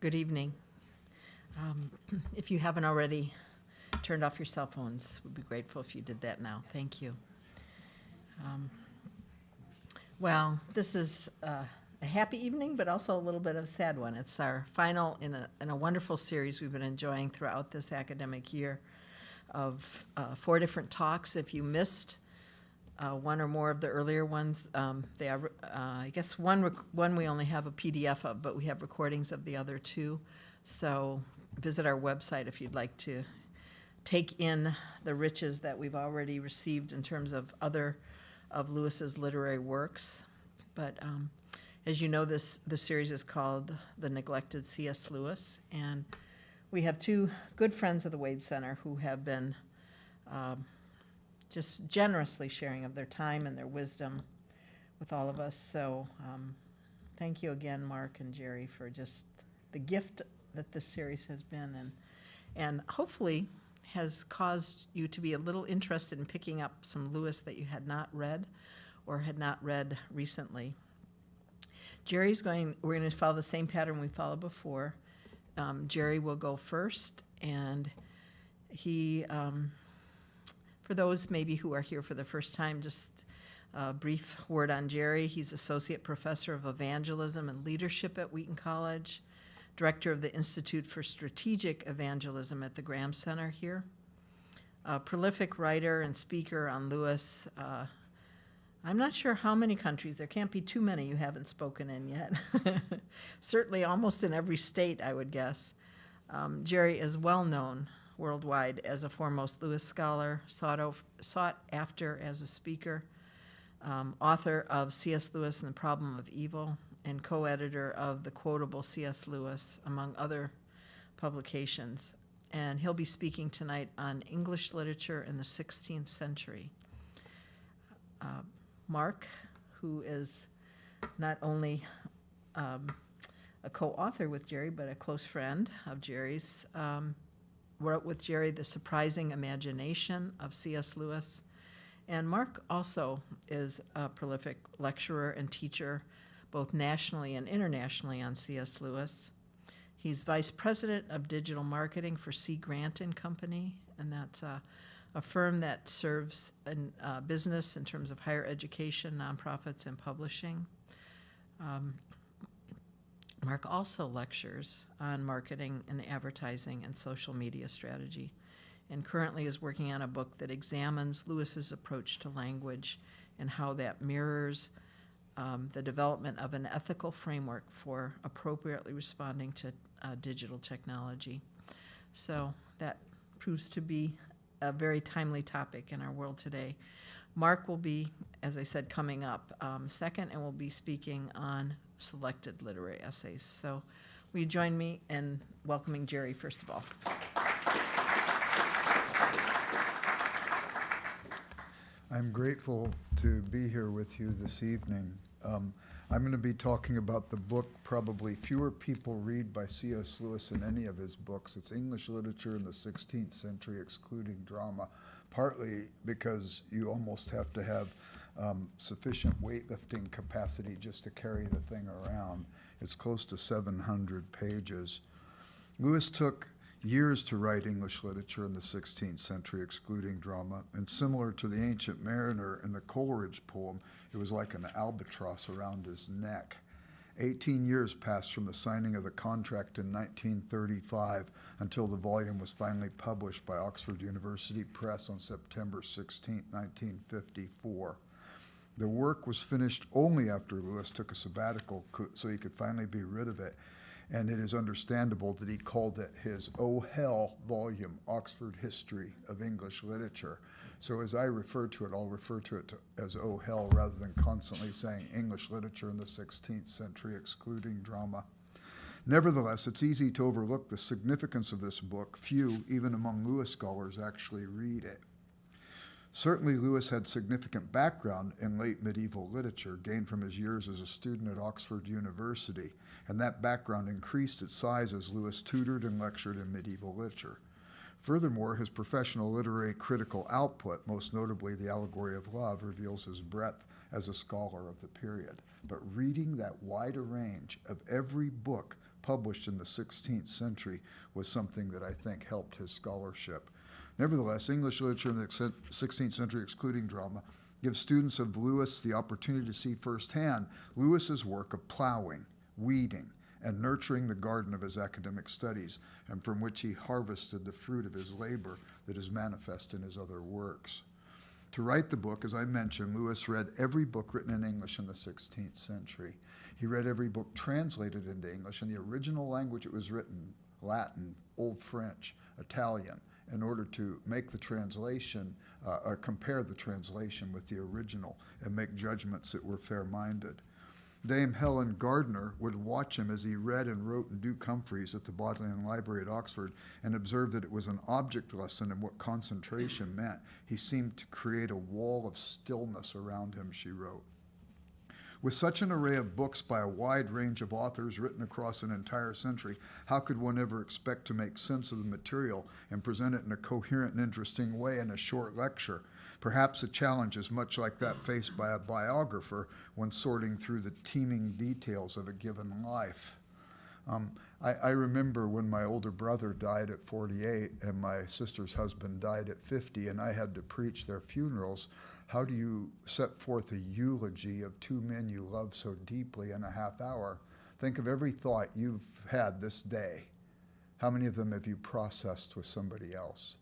Good evening. If you haven't already turned off your cell phones, we'd be grateful if you did that now. Thank you. Well, this is a happy evening, but also a little bit of a sad one. It's our final in a wonderful series we've been enjoying throughout this academic year of 4 different talks. If you missed one or more of the earlier ones, they are, I guess one we only have a PDF of, but we have recordings of the other 2. So visit our website if you'd like to take in the riches that we've already received in terms of other of Lewis's literary works. But as you know, the series is called The Neglected C.S. Lewis, and we have 2 good friends of the Wade Center who have been just generously sharing of their time and their wisdom with all of us. So thank you again, Mark and Jerry, for just the gift that this series has been, and hopefully has caused you to be a little interested in picking up some Lewis that you had not read or had not read recently. We're going to follow the same pattern we followed before. Jerry will go first, and he, for those maybe who are here for the first time, just a brief word on Jerry. He's Associate Professor of Evangelism and Leadership at Wheaton College, Director of the Institute for Strategic Evangelism at the Graham Center here, a prolific writer and speaker on Lewis. I'm not sure how many countries. There can't be too many you haven't spoken in yet. Certainly almost in every state, I would guess. Jerry is well known worldwide as a foremost Lewis scholar, sought after as a speaker, author of C.S. Lewis and the Problem of Evil, and co-editor of the quotable C.S. Lewis, among other publications. And he'll be speaking tonight on English literature in the 16th century. Mark, who is not only a co-author with Jerry, but a close friend of Jerry's, wrote with Jerry The Surprising Imagination of C.S. Lewis. And Mark also is a prolific lecturer and teacher, both nationally and internationally, on C.S. Lewis. He's Vice President of Digital Marketing for C. Grant & Company, and that's a firm that serves in business in terms of higher education, nonprofits, and publishing. Mark also lectures on marketing and advertising and social media strategy, and currently is working on a book that examines Lewis's approach to language and how that mirrors the development of an ethical framework for appropriately responding to digital technology. So that proves to be a very timely topic in our world today. Mark will be, as I said, coming up second, and will be speaking on selected literary essays. So will you join me in welcoming Jerry, first of all? I'm grateful to be here with you this evening. I'm going to be talking about the book probably fewer people read by C.S. Lewis in any of his books. It's English Literature in the 16th Century, Excluding Drama, partly because you almost have to have sufficient weightlifting capacity just to carry the thing around. It's close to 700 pages. Lewis took years to write English literature in the 16th century, excluding drama, and similar to the Ancient Mariner in the Coleridge poem, it was like an albatross around his neck. 18 years passed from the signing of the contract in 1935 until the volume was finally published by Oxford University Press on September 16, 1954. The work was finished only after Lewis took a sabbatical so he could finally be rid of it, and it is understandable that he called it his Oh Hell volume, Oxford History of English Literature. So as I refer to it, I'll refer to it as Oh Hell rather than constantly saying English literature in the 16th century, excluding drama. Nevertheless, it's easy to overlook the significance of this book. Few, even among Lewis scholars, actually read it. Certainly, Lewis had significant background in late medieval literature, gained from his years as a student at Oxford University, and that background increased its size as Lewis tutored and lectured in medieval literature. Furthermore, his professional literary critical output, most notably The Allegory of Love, reveals his breadth as a scholar of the period. But reading that wide a range of every book published in the 16th century was something that I think helped his scholarship. Nevertheless, English literature in the 16th century, excluding drama, gives students of Lewis the opportunity to see firsthand Lewis's work of plowing, weeding, and nurturing the garden of his academic studies, and from which he harvested the fruit of his labor that is manifest in his other works. To write the book, as I mentioned, Lewis read every book written in English in the 16th century. He read every book translated into English in the original language it was written, Latin, Old French, Italian, in order to make the translation, or compare the translation with the original and make judgments that were fair-minded. Dame Helen Gardner would watch him as he read and wrote in Duke Humphreys at the Bodleian Library at Oxford and observe that it was an object lesson in what concentration meant. He seemed to create a wall of stillness around him, she wrote. With such an array of books by a wide range of authors written across an entire century, how could one ever expect to make sense of the material and present it in a coherent and interesting way in a short lecture? Perhaps the challenge is much like that faced by a biographer when sorting through the teeming details of a given life. I remember when my older brother died at 48 and my sister's husband died at 50, and I had to preach their funerals. How do you set forth a eulogy of two men you love so deeply in a half hour? Think of every thought you've had this day. How many of them have you processed with somebody else?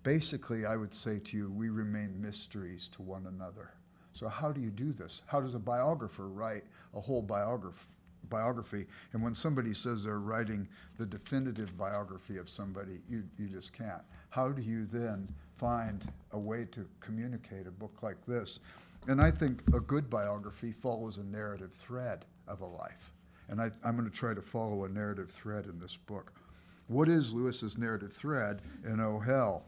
Basically, I would say to you, we remain mysteries to one another. So how do you do this? How does a biographer write a whole biography? And when somebody says they're writing the definitive biography of somebody, you just can't. How do you then find a way to communicate a book like this? And I think a good biography follows a narrative thread of a life. And I'm going to try to follow a narrative thread in this book. What is Lewis's narrative thread in Oh Hell?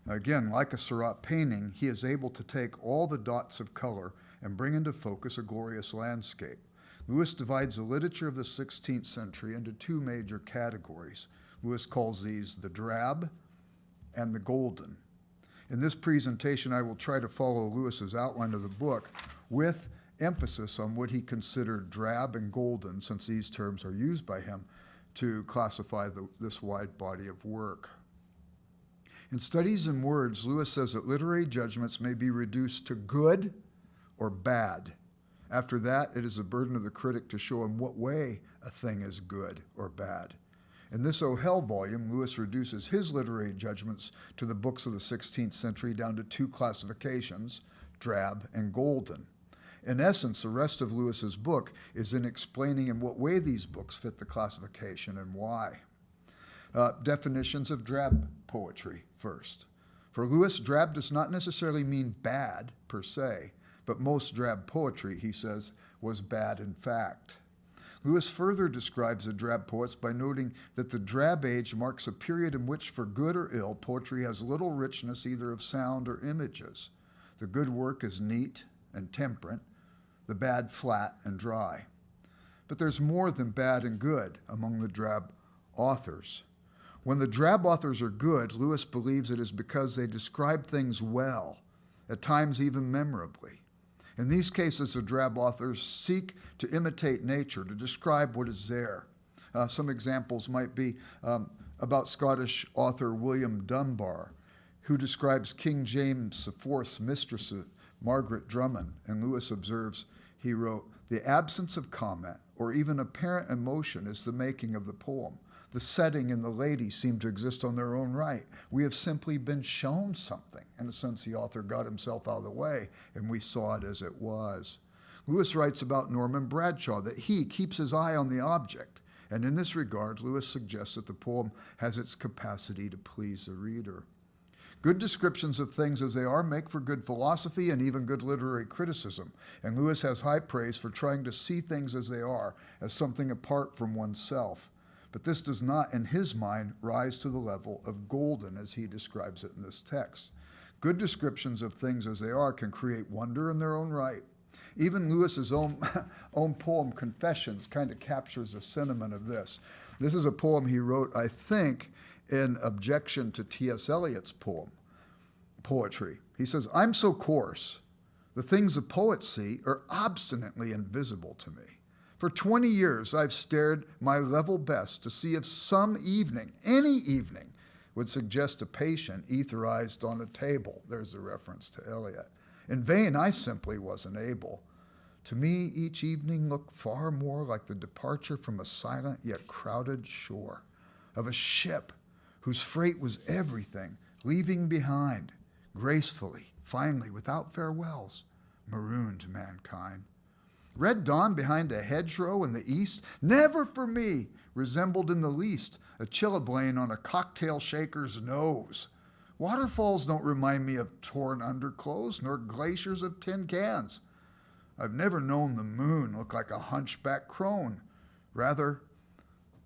Again, like a Seurat painting, he is able to take all the dots of color and bring into focus a glorious landscape. Lewis divides the literature of the 16th century into two major categories. Lewis calls these the drab and the golden. In this presentation, I will try to follow Lewis's outline of the book with emphasis on what he considered drab and golden, since these terms are used by him to classify this wide body of work. In Studies in Words, Lewis says that literary judgments may be reduced to good or bad. After that, it is the burden of the critic to show in what way a thing is good or bad. In this Oh Hell volume, Lewis reduces his literary judgments to the books of the 16th century down to two classifications, drab and golden. In essence, the rest of Lewis's book is in explaining in what way these books fit the classification and why. Definitions of drab poetry first. For Lewis, drab does not necessarily mean bad per se, but most drab poetry, he says, was bad in fact. Lewis further describes the drab poets by noting that the drab age marks a period in which, for good or ill, poetry has little richness either of sound or images. The good work is neat and temperate, the bad flat and dry. But there's more than bad and good among the drab authors. When the drab authors are good, Lewis believes it is because they describe things well, at times even memorably. In these cases, the drab authors seek to imitate nature, to describe what is there. Some examples might be about Scottish author William Dunbar, who describes King James IV's mistress, Margaret Drummond, and Lewis observes, he wrote, "The absence of comment or even apparent emotion is the making of the poem. The setting and the lady seem to exist on their own right. We have simply been shown something." In a sense, the author got himself out of the way, and we saw it as it was. Lewis writes about Norman Bradshaw that he keeps his eye on the object, and in this regard, Lewis suggests that the poem has its capacity to please the reader. Good descriptions of things as they are make for good philosophy and even good literary criticism, and Lewis has high praise for trying to see things as they are, as something apart from oneself. But this does not, in his mind, rise to the level of golden as he describes it in this text. Good descriptions of things as they are can create wonder in their own right. Even Lewis's own poem, Confessions, kind of captures the sentiment of this. This is a poem he wrote, I think, in objection to T.S. Eliot's poetry. He says, "I'm so coarse. The things the poets see are obstinately invisible to me. For 20 years, I've stared my level best to see if some evening, any evening, would suggest a patient etherized on a table. There's a reference to Eliot. In vain, I simply wasn't able. To me, each evening looked far more like the departure from a silent yet crowded shore, of a ship whose freight was everything, leaving behind, gracefully, finally, without farewells, marooned mankind. Red dawn behind a hedgerow in the east never for me resembled in the least a chilblain on a cocktail shaker's nose. Waterfalls don't remind me of torn underclothes, nor glaciers of tin cans. I've never known the moon look like a hunchback crone, rather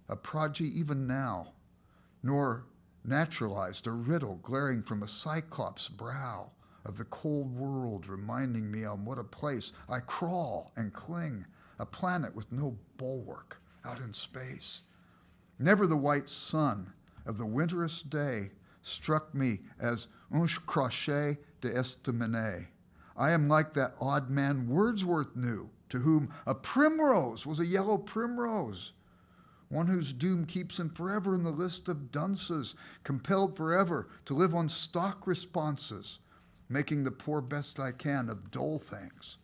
a prodigy even now, nor naturalized a riddle glaring from a cyclops' brow of the cold world, reminding me on what a place I crawl and cling, a planet with no bulwark out in space. Never the white sun of the winterous day struck me as un crochet d'estaminet. I am like that odd man Wordsworth knew, to whom a primrose was a yellow primrose, one whose doom keeps him forever in the list of dunces, compelled forever to live on stock responses, making the poor best I can of dull things.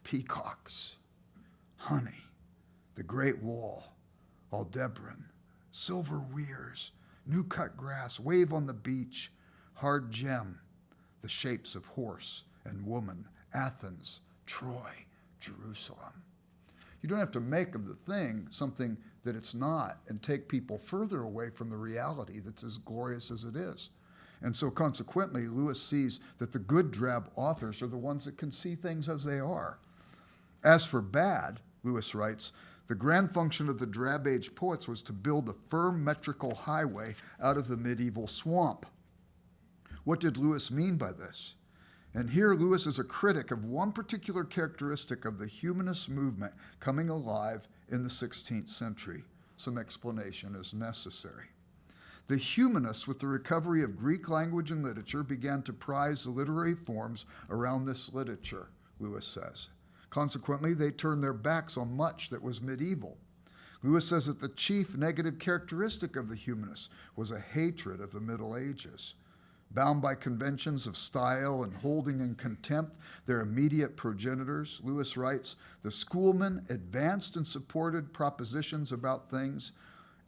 Peacocks, honey, the great wall, Aldebaran, silver weirs, new-cut grass, wave on the beach, hard gem, the shapes of horse and woman, Athens, Troy, Jerusalem. You don't have to make of the thing something that it's not and take people further away from the reality that's as glorious as it is. And so consequently, Lewis sees that the good drab authors are the ones that can see things as they are. As for bad, Lewis writes, the grand function of the drab age poets was to build a firm metrical highway out of the medieval swamp. What did Lewis mean by this? And here Lewis is a critic of one particular characteristic of the humanist movement coming alive in the 16th century. Some explanation is necessary. The humanists, with the recovery of Greek language and literature, began to prize the literary forms around this literature, Lewis says. Consequently, they turned their backs on much that was medieval. Lewis says that the chief negative characteristic of the humanists was a hatred of the Middle Ages. Bound by conventions of style and holding in contempt their immediate progenitors, Lewis writes, the schoolmen advanced and supported propositions about things,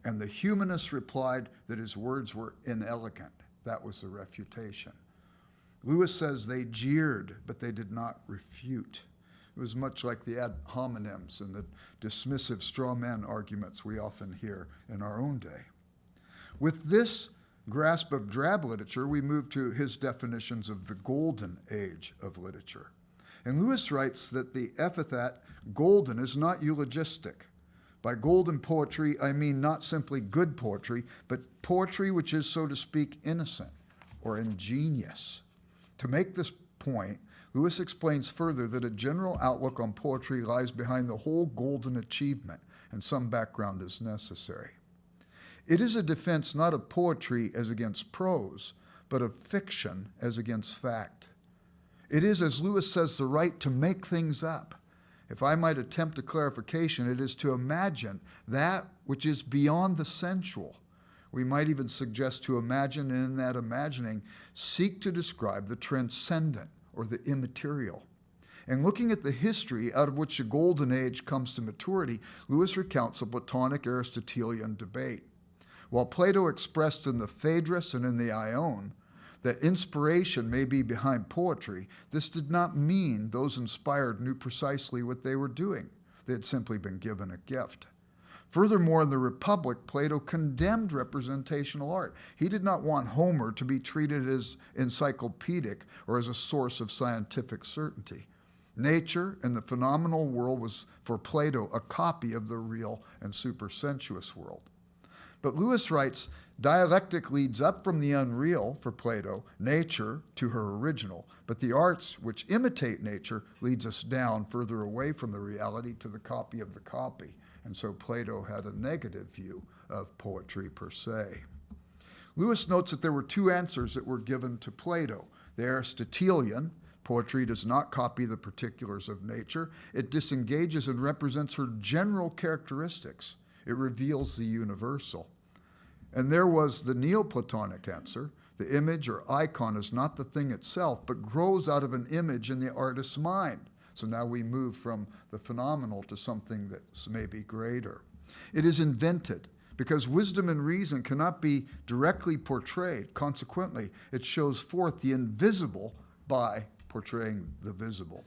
and the humanists replied that his words were inelegant. That was the refutation. Lewis says they jeered, but they did not refute. It was much like the ad hominems and the dismissive straw man arguments we often hear in our own day. With this grasp of drab literature, we move to his definitions of the golden age of literature. And Lewis writes that the epithet golden is not eulogistic. By golden poetry, I mean not simply good poetry, but poetry which is, so to speak, innocent or ingenious. To make this point, Lewis explains further that a general outlook on poetry lies behind the whole golden achievement, and some background is necessary. It is a defense not of poetry as against prose, but of fiction as against fact. It is, as Lewis says, the right to make things up. If I might attempt a clarification, it is to imagine that which is beyond the sensual. We might even suggest to imagine, and in that imagining, seek to describe the transcendent or the immaterial. And looking at the history out of which the golden age comes to maturity, Lewis recounts a Platonic Aristotelian debate. While Plato expressed in the Phaedrus and in the Ion that inspiration may be behind poetry, this did not mean those inspired knew precisely what they were doing. They had simply been given a gift. Furthermore, in the Republic, Plato condemned representational art. He did not want Homer to be treated as encyclopedic or as a source of scientific certainty. Nature and the phenomenal world was, for Plato, a copy of the real and supersensuous world. But Lewis writes, dialectic leads up from the unreal, for Plato, nature, to her original, but the arts which imitate nature leads us down further away from the reality to the copy of the copy. And so Plato had a negative view of poetry per se. Lewis notes that there were two answers that were given to Plato, the Aristotelian, Poetry does not copy the particulars of nature. It disengages and represents her general characteristics. It reveals the universal. And there was the Neoplatonic answer. The image or icon is not the thing itself, but grows out of an image in the artist's mind. So now we move from the phenomenal to something that's maybe greater. It is invented because wisdom and reason cannot be directly portrayed. Consequently, it shows forth the invisible by portraying the visible.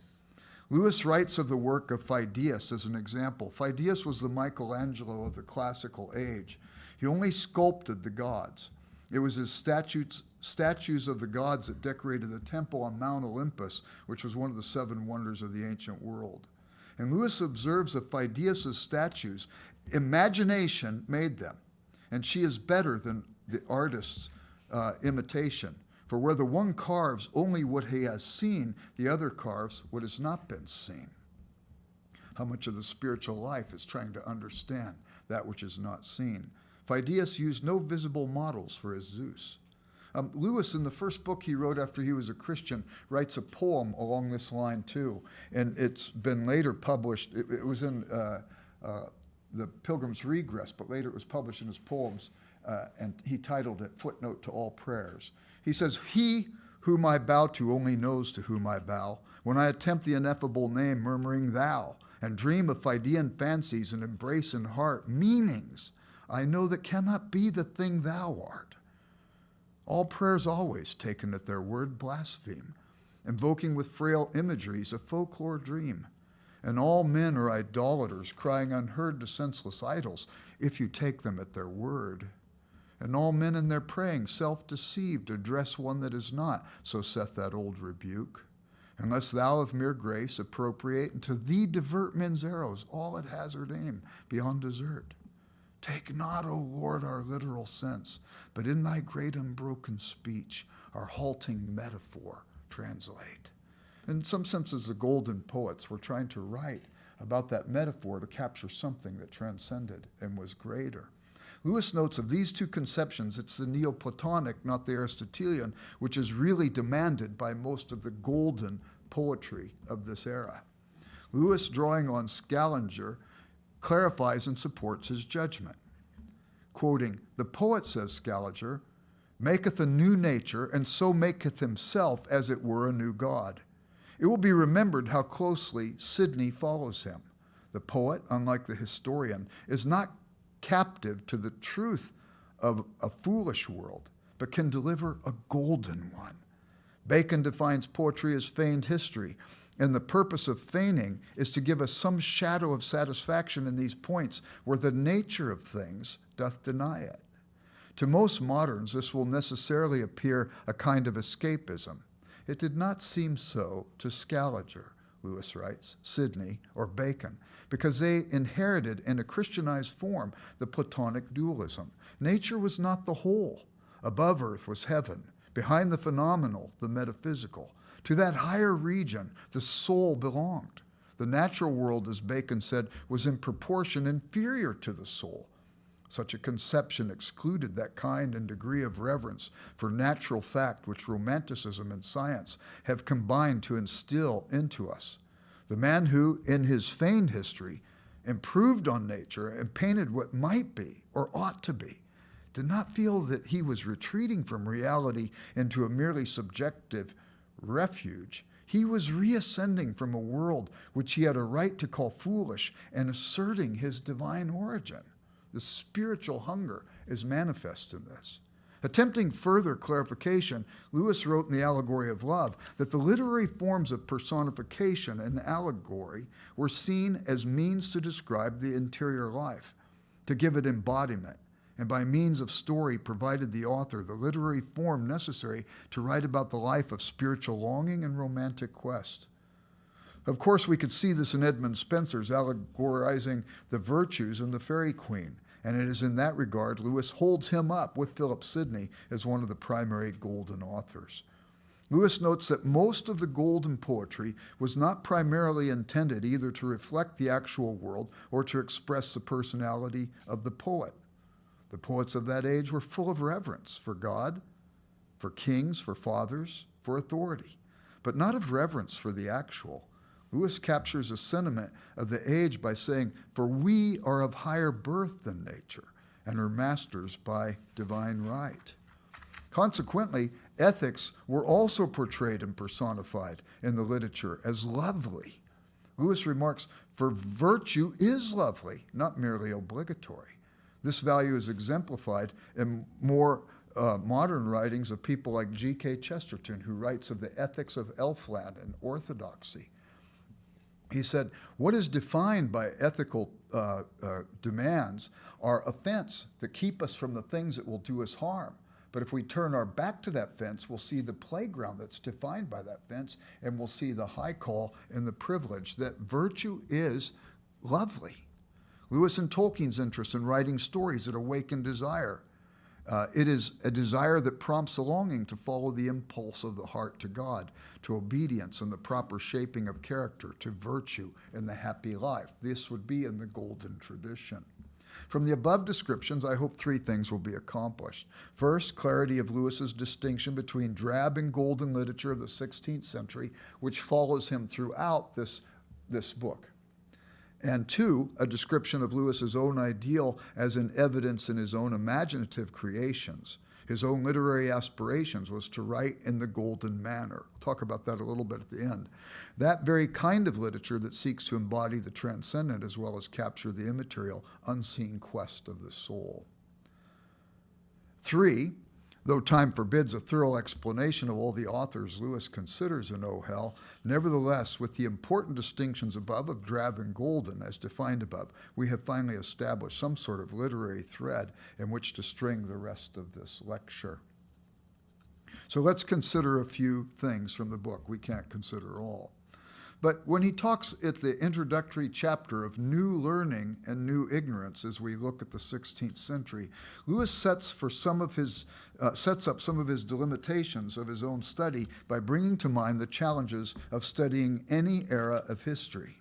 Lewis writes of the work of Phidias as an example. Phidias was the Michelangelo of the classical age. He only sculpted the gods. It was his statues of the gods that decorated the temple on Mount Olympus, which was one of the 7 wonders of the ancient world. And Lewis observes of Phidias' statues, imagination made them, and she is better than the artist's imitation. For where the one carves only what he has seen, the other carves what has not been seen. How much of the spiritual life is trying to understand that which is not seen? Phidias used no visible models for his Zeus. Lewis, in the first book he wrote after he was a Christian, writes a poem along this line too, and it's been later published. It was in the Pilgrim's Regress, but later it was published in his poems, and he titled it Footnote to All Prayers. He says, "He whom I bow to only knows to whom I bow, when I attempt the ineffable name, murmuring thou, and dream of Phidian fancies and embrace in heart meanings I know that cannot be the thing thou art. All prayers always, taken at their word, blaspheme, invoking with frail imageries a folklore dream. And all men are idolaters, crying unheard to senseless idols, if you take them at their word. And all men in their praying, self-deceived, address one that is not, so saith that old rebuke. Unless thou of mere grace appropriate, and to thee divert men's arrows, all at hazard aim, beyond desert. Take not, O Lord, our literal sense, but in thy great unbroken speech, our halting metaphor translate." In some senses, the golden poets were trying to write about that metaphor to capture something that transcended and was greater. Lewis notes of these two conceptions, it's the Neoplatonic, not the Aristotelian, which is really demanded by most of the golden poetry of this era. Lewis, drawing on Scaliger, clarifies and supports his judgment. Quoting, "The poet," says Scaliger, "maketh a new nature, and so maketh himself as it were a new God. It will be remembered how closely Sidney follows him. The poet, unlike the historian, is not captive to the truth of a foolish world, but can deliver a golden one. Bacon defines poetry as feigned history, and the purpose of feigning is to give us some shadow of satisfaction in these points where the nature of things doth deny it. To most moderns, this will necessarily appear a kind of escapism. It did not seem so to Scaliger," Lewis writes, "Sidney, or Bacon, because they inherited in a Christianized form the Platonic dualism. Nature was not the whole. Above earth was heaven. Behind the phenomenal, the metaphysical. To that higher region, the soul belonged. The natural world, as Bacon said, was in proportion inferior to the soul. Such a conception excluded that kind and degree of reverence for natural fact which Romanticism and science have combined to instill into us. The man who, in his feigned history, improved on nature and painted what might be or ought to be, did not feel that he was retreating from reality into a merely subjective refuge. He was reascending from a world which he had a right to call foolish and asserting his divine origin. The spiritual hunger is manifest in this. Attempting further clarification, Lewis wrote in The Allegory of Love that the literary forms of personification and allegory were seen as means to describe the interior life, to give it embodiment, and by means of story provided the author the literary form necessary to write about the life of spiritual longing and romantic quest. Of course, we could see this in Edmund Spenser's allegorizing the virtues and the Fairy Queen, and it is in that regard Lewis holds him up with Philip Sidney as one of the primary golden authors. Lewis notes that most of the golden poetry was not primarily intended either to reflect the actual world or to express the personality of the poet. The poets of that age were full of reverence for God, for kings, for fathers, for authority. but not of reverence for the actual. Lewis captures a sentiment of the age by saying, "For we are of higher birth than nature, and are masters by divine right." Consequently, ethics were also portrayed and personified in the literature as lovely. Lewis remarks, "For virtue is lovely, not merely obligatory." This value is exemplified in more modern writings of people like G.K. Chesterton, who writes of the ethics of Elfland and orthodoxy. He said, "What is defined by ethical demands are a fence that keep us from the things that will do us harm. But if we turn our back to that fence, we'll see the playground that's defined by that fence, and we'll see the high call and the privilege that virtue is lovely." Lewis and Tolkien's interest in writing stories that awaken desire. It is a desire that prompts a longing to follow the impulse of the heart to God, to obedience and the proper shaping of character, to virtue and the happy life. This would be in the golden tradition. From the above descriptions, I hope three things will be accomplished. First, clarity of Lewis's distinction between drab and golden literature of the 16th century, which follows him throughout this book. And two, a description of Lewis's own ideal as in evidence in his own imaginative creations. His own literary aspirations was to write in the golden manner. We'll talk about that a little bit at the end. That very kind of literature that seeks to embody the transcendent as well as capture the immaterial, unseen quest of the soul. Three, though time forbids a thorough explanation of all the authors Lewis considers in O Hell, nevertheless, with the important distinctions above of drab and golden as defined above, we have finally established some sort of literary thread in which to string the rest of this lecture. So let's consider a few things from the book. We can't consider all. But when he talks at the introductory chapter of new learning and new ignorance as we look at the 16th century, Lewis sets up some of his delimitations of his own study by bringing to mind the challenges of studying any era of history.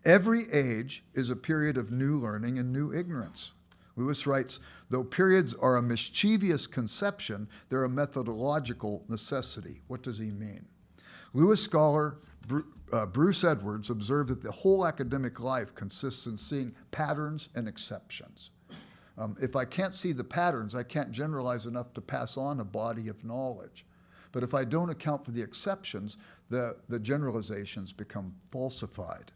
Every age is a period of new learning and new ignorance. Lewis writes, "Though periods are a mischievous conception, they're a methodological necessity." What does he mean? Lewis scholar Bruce Edwards observed that the whole academic life consists in seeing patterns and exceptions. If I can't see the patterns, I can't generalize enough to pass on a body of knowledge. But if I don't account for the exceptions, the generalizations become falsified.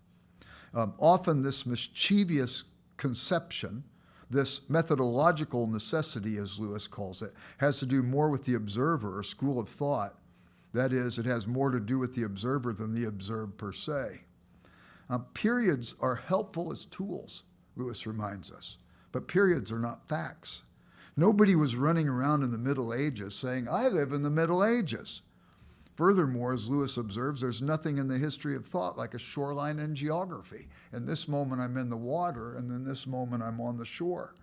Often this mischievous conception, this methodological necessity, as Lewis calls it, has to do more with the observer or school of thought. That is, it has more to do with the observer than the observed per se. Periods are helpful as tools, Lewis reminds us, but periods are not facts. Nobody was running around in the Middle Ages saying, "I live in the Middle Ages." Furthermore, as Lewis observes, there's nothing in the history of thought like a shoreline in geography. In this moment, I'm in the water, and in this moment, I'm on the shore.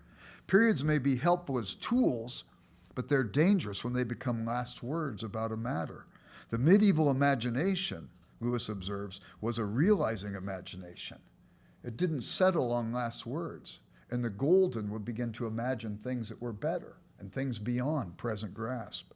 Periods may be helpful as tools, but they're dangerous when they become last words about a matter. The medieval imagination, Lewis observes, was a realizing imagination. It didn't settle on last words, and the golden would begin to imagine things that were better and things beyond present grasp.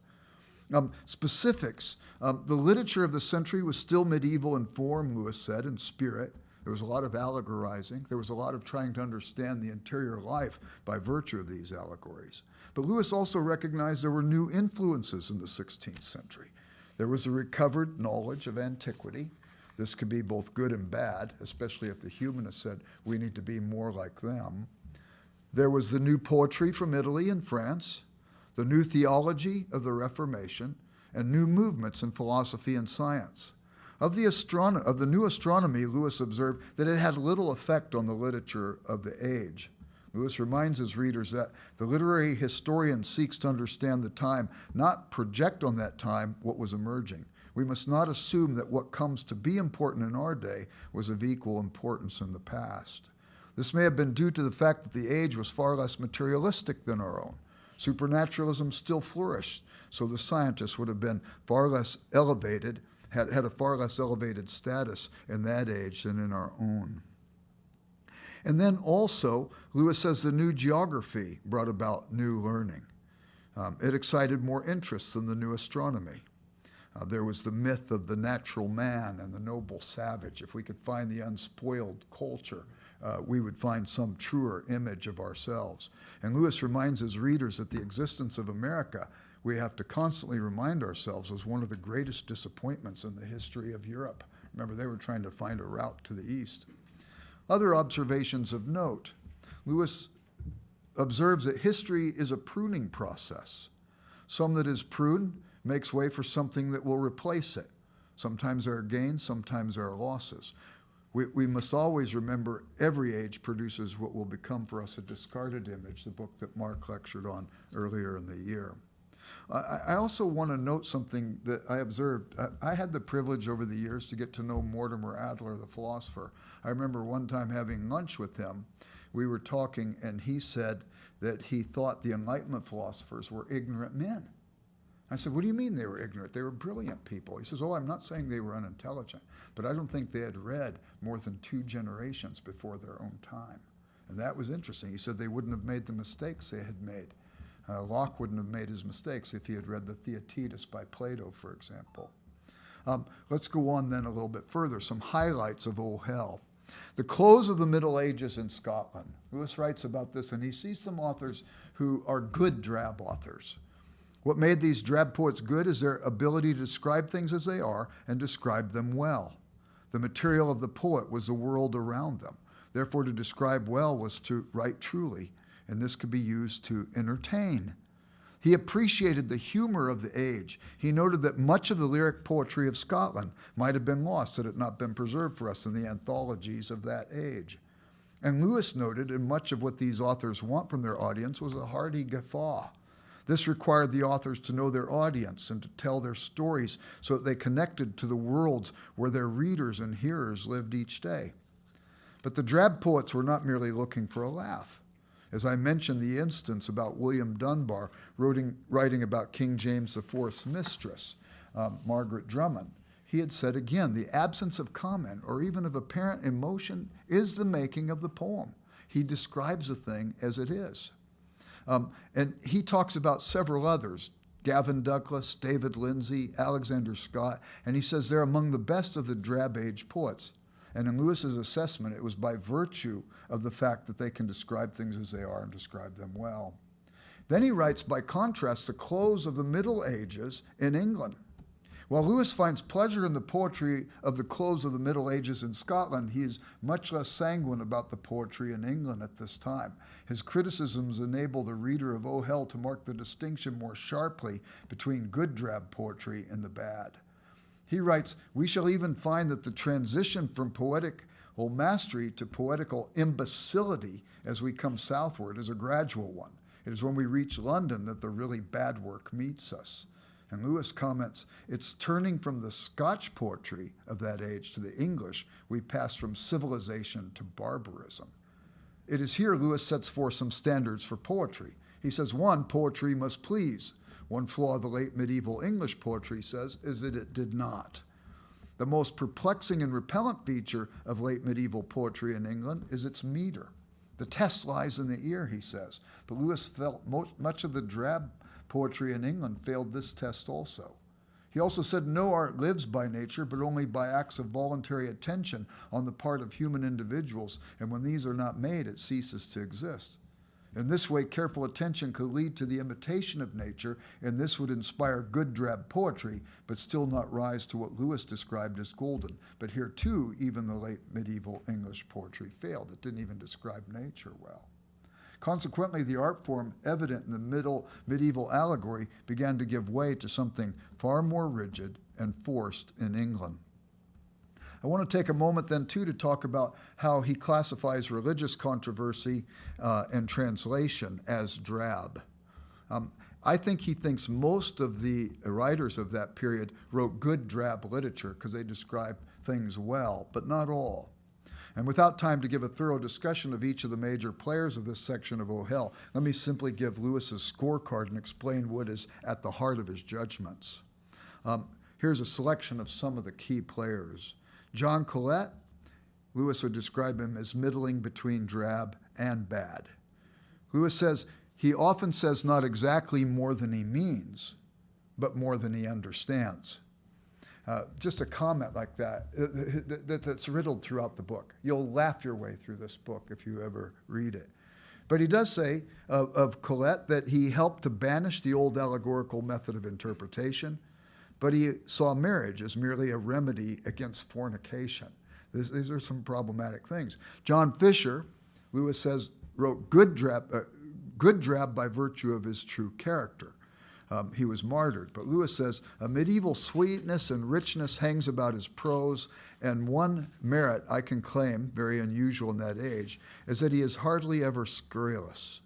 Specifics, the literature of the century was still medieval in form, Lewis said, in spirit. There was a lot of allegorizing. There was a lot of trying to understand the interior life by virtue of these allegories. But Lewis also recognized there were new influences in the 16th century. There was a recovered knowledge of antiquity. This could be both good and bad, especially if the humanists said we need to be more like them. There was the new poetry from Italy and France, the new theology of the Reformation, and new movements in philosophy and science. Of the new astronomy, Lewis observed that it had little effect on the literature of the age. Lewis reminds his readers that the literary historian seeks to understand the time, not project on that time what was emerging. We must not assume that what comes to be important in our day was of equal importance in the past. This may have been due to the fact that the age was far less materialistic than our own. Supernaturalism still flourished, so the scientists would have been far less elevated, had a far less elevated status in that age than in our own. And then also, Lewis says the new geography brought about new learning. It excited more interest than the new astronomy. There was the myth of the natural man and the noble savage. If we could find the unspoiled culture, we would find some truer image of ourselves. And Lewis reminds his readers that the existence of America, we have to constantly remind ourselves, was one of the greatest disappointments in the history of Europe. Remember, they were trying to find a route to the east. Other observations of note. Lewis observes that history is a pruning process. Some that is pruned makes way for something that will replace it. Sometimes there are gains, sometimes there are losses. We must always remember every age produces what will become for us a discarded image, the book that Mark lectured on earlier in the year. I also want to note something that I observed. I had the privilege over the years to get to know Mortimer Adler, the philosopher. I remember one time having lunch with him. We were talking, and he said that he thought the Enlightenment philosophers were ignorant men. I said, what do you mean they were ignorant? They were brilliant people. He says, oh, I'm not saying they were unintelligent, but I don't think they had read more than 2 generations before their own time. And that was interesting. He said they wouldn't have made the mistakes they had made. Locke wouldn't have made his mistakes if he had read the Theaetetus by Plato, for example. Let's go on then a little bit further. Some highlights of Old Hell. The close of the Middle Ages in Scotland. Lewis writes about this, and he sees some authors who are good drab authors. What made these drab poets good is their ability to describe things as they are and describe them well. The material of the poet was the world around them. Therefore, to describe well was to write truly, and this could be used to entertain. He appreciated the humor of the age. He noted that much of the lyric poetry of Scotland might have been lost had it not been preserved for us in the anthologies of that age. And Lewis noted, and much of what these authors want from their audience was a hearty guffaw. This required the authors to know their audience and to tell their stories so that they connected to the worlds where their readers and hearers lived each day. But the drab poets were not merely looking for a laugh. As I mentioned the instance about William Dunbar writing about King James IV's mistress, Margaret Drummond, he had said again, the absence of comment or even of apparent emotion is the making of the poem. He describes a thing as it is. And he talks about several others, Gavin Douglas, David Lindsay, Alexander Scott, and he says they're among the best of the drab age poets. And in Lewis's assessment, it was by virtue of the fact that they can describe things as they are and describe them well. Then he writes, by contrast, the close of the Middle Ages in England. While Lewis finds pleasure in the poetry of the close of the Middle Ages in Scotland, he is much less sanguine about the poetry in England at this time. His criticisms enable the reader of O Hell to mark the distinction more sharply between good drab poetry and the bad. He writes, we shall even find that the transition from poetical mastery to poetical imbecility as we come southward is a gradual one. It is when we reach London that the really bad work meets us. And Lewis comments, it's turning from the Scotch poetry of that age to the English, we pass from civilization to barbarism. It is here Lewis sets forth some standards for poetry. He says, one, poetry must please. One flaw of the late medieval English poetry, says, is that it did not. The most perplexing and repellent feature of late medieval poetry in England is its meter. The test lies in the ear, he says. But Lewis felt much of the drab poetry in England failed this test also. He also said no art lives by nature, but only by acts of voluntary attention on the part of human individuals, and when these are not made, it ceases to exist. In this way, careful attention could lead to the imitation of nature, and this would inspire good drab poetry, but still not rise to what Lewis described as golden. But here, too, even the late medieval English poetry failed. It didn't even describe nature well. Consequently, the art form evident in the medieval allegory began to give way to something far more rigid and forced in England. I want to take a moment then, too, to talk about how he classifies religious controversy and translation as drab. I think he thinks most of the writers of that period wrote good drab literature because they describe things well, but not all. And without time to give a thorough discussion of each of the major players of this section of O Hell, let me simply give Lewis's scorecard and explain what is at the heart of his judgments. Here's a selection of some of the key players. John Colette, Lewis would describe him as middling between drab and bad. Lewis says he often says not exactly more than he means, but more than he understands. Just a comment like that's riddled throughout the book. You'll laugh your way through this book if you ever read it. But he does say of Colette that he helped to banish the old allegorical method of interpretation, but he saw marriage as merely a remedy against fornication. These are some problematic things. John Fisher, Lewis says, wrote good drab by virtue of his true character. He was martyred. But Lewis says, a medieval sweetness and richness hangs about his prose, and one merit I can claim, very unusual in that age, is that he is hardly ever scurrilous.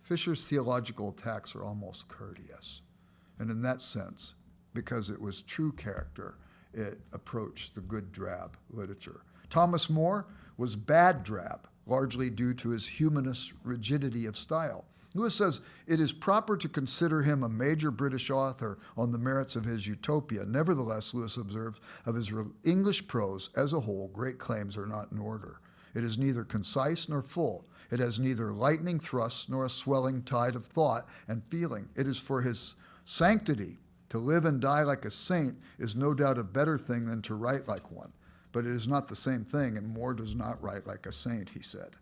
Fisher's theological attacks are almost courteous. And in that sense, because it was true character, it approached the good drab literature. Thomas More was bad drab, largely due to his humanist rigidity of style. Lewis says it is proper to consider him a major British author on the merits of his Utopia. Nevertheless, Lewis observes, of his English prose as a whole, great claims are not in order. It is neither concise nor full. It has neither lightning thrusts nor a swelling tide of thought and feeling. It is for his sanctity. To live and die like a saint is no doubt a better thing than to write like one. But it is not the same thing, and More does not write like a saint, he said.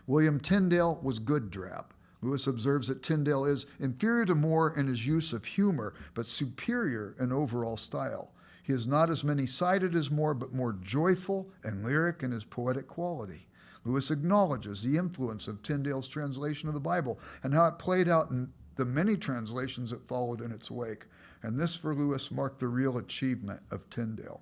William Tyndale was good drab. Lewis observes that Tyndale is inferior to More in his use of humor, but superior in overall style. He is not as many-sided as More, but more joyful and lyric in his poetic quality. Lewis acknowledges the influence of Tyndale's translation of the Bible and how it played out in the many translations that followed in its wake. And this, for Lewis, marked the real achievement of Tyndale.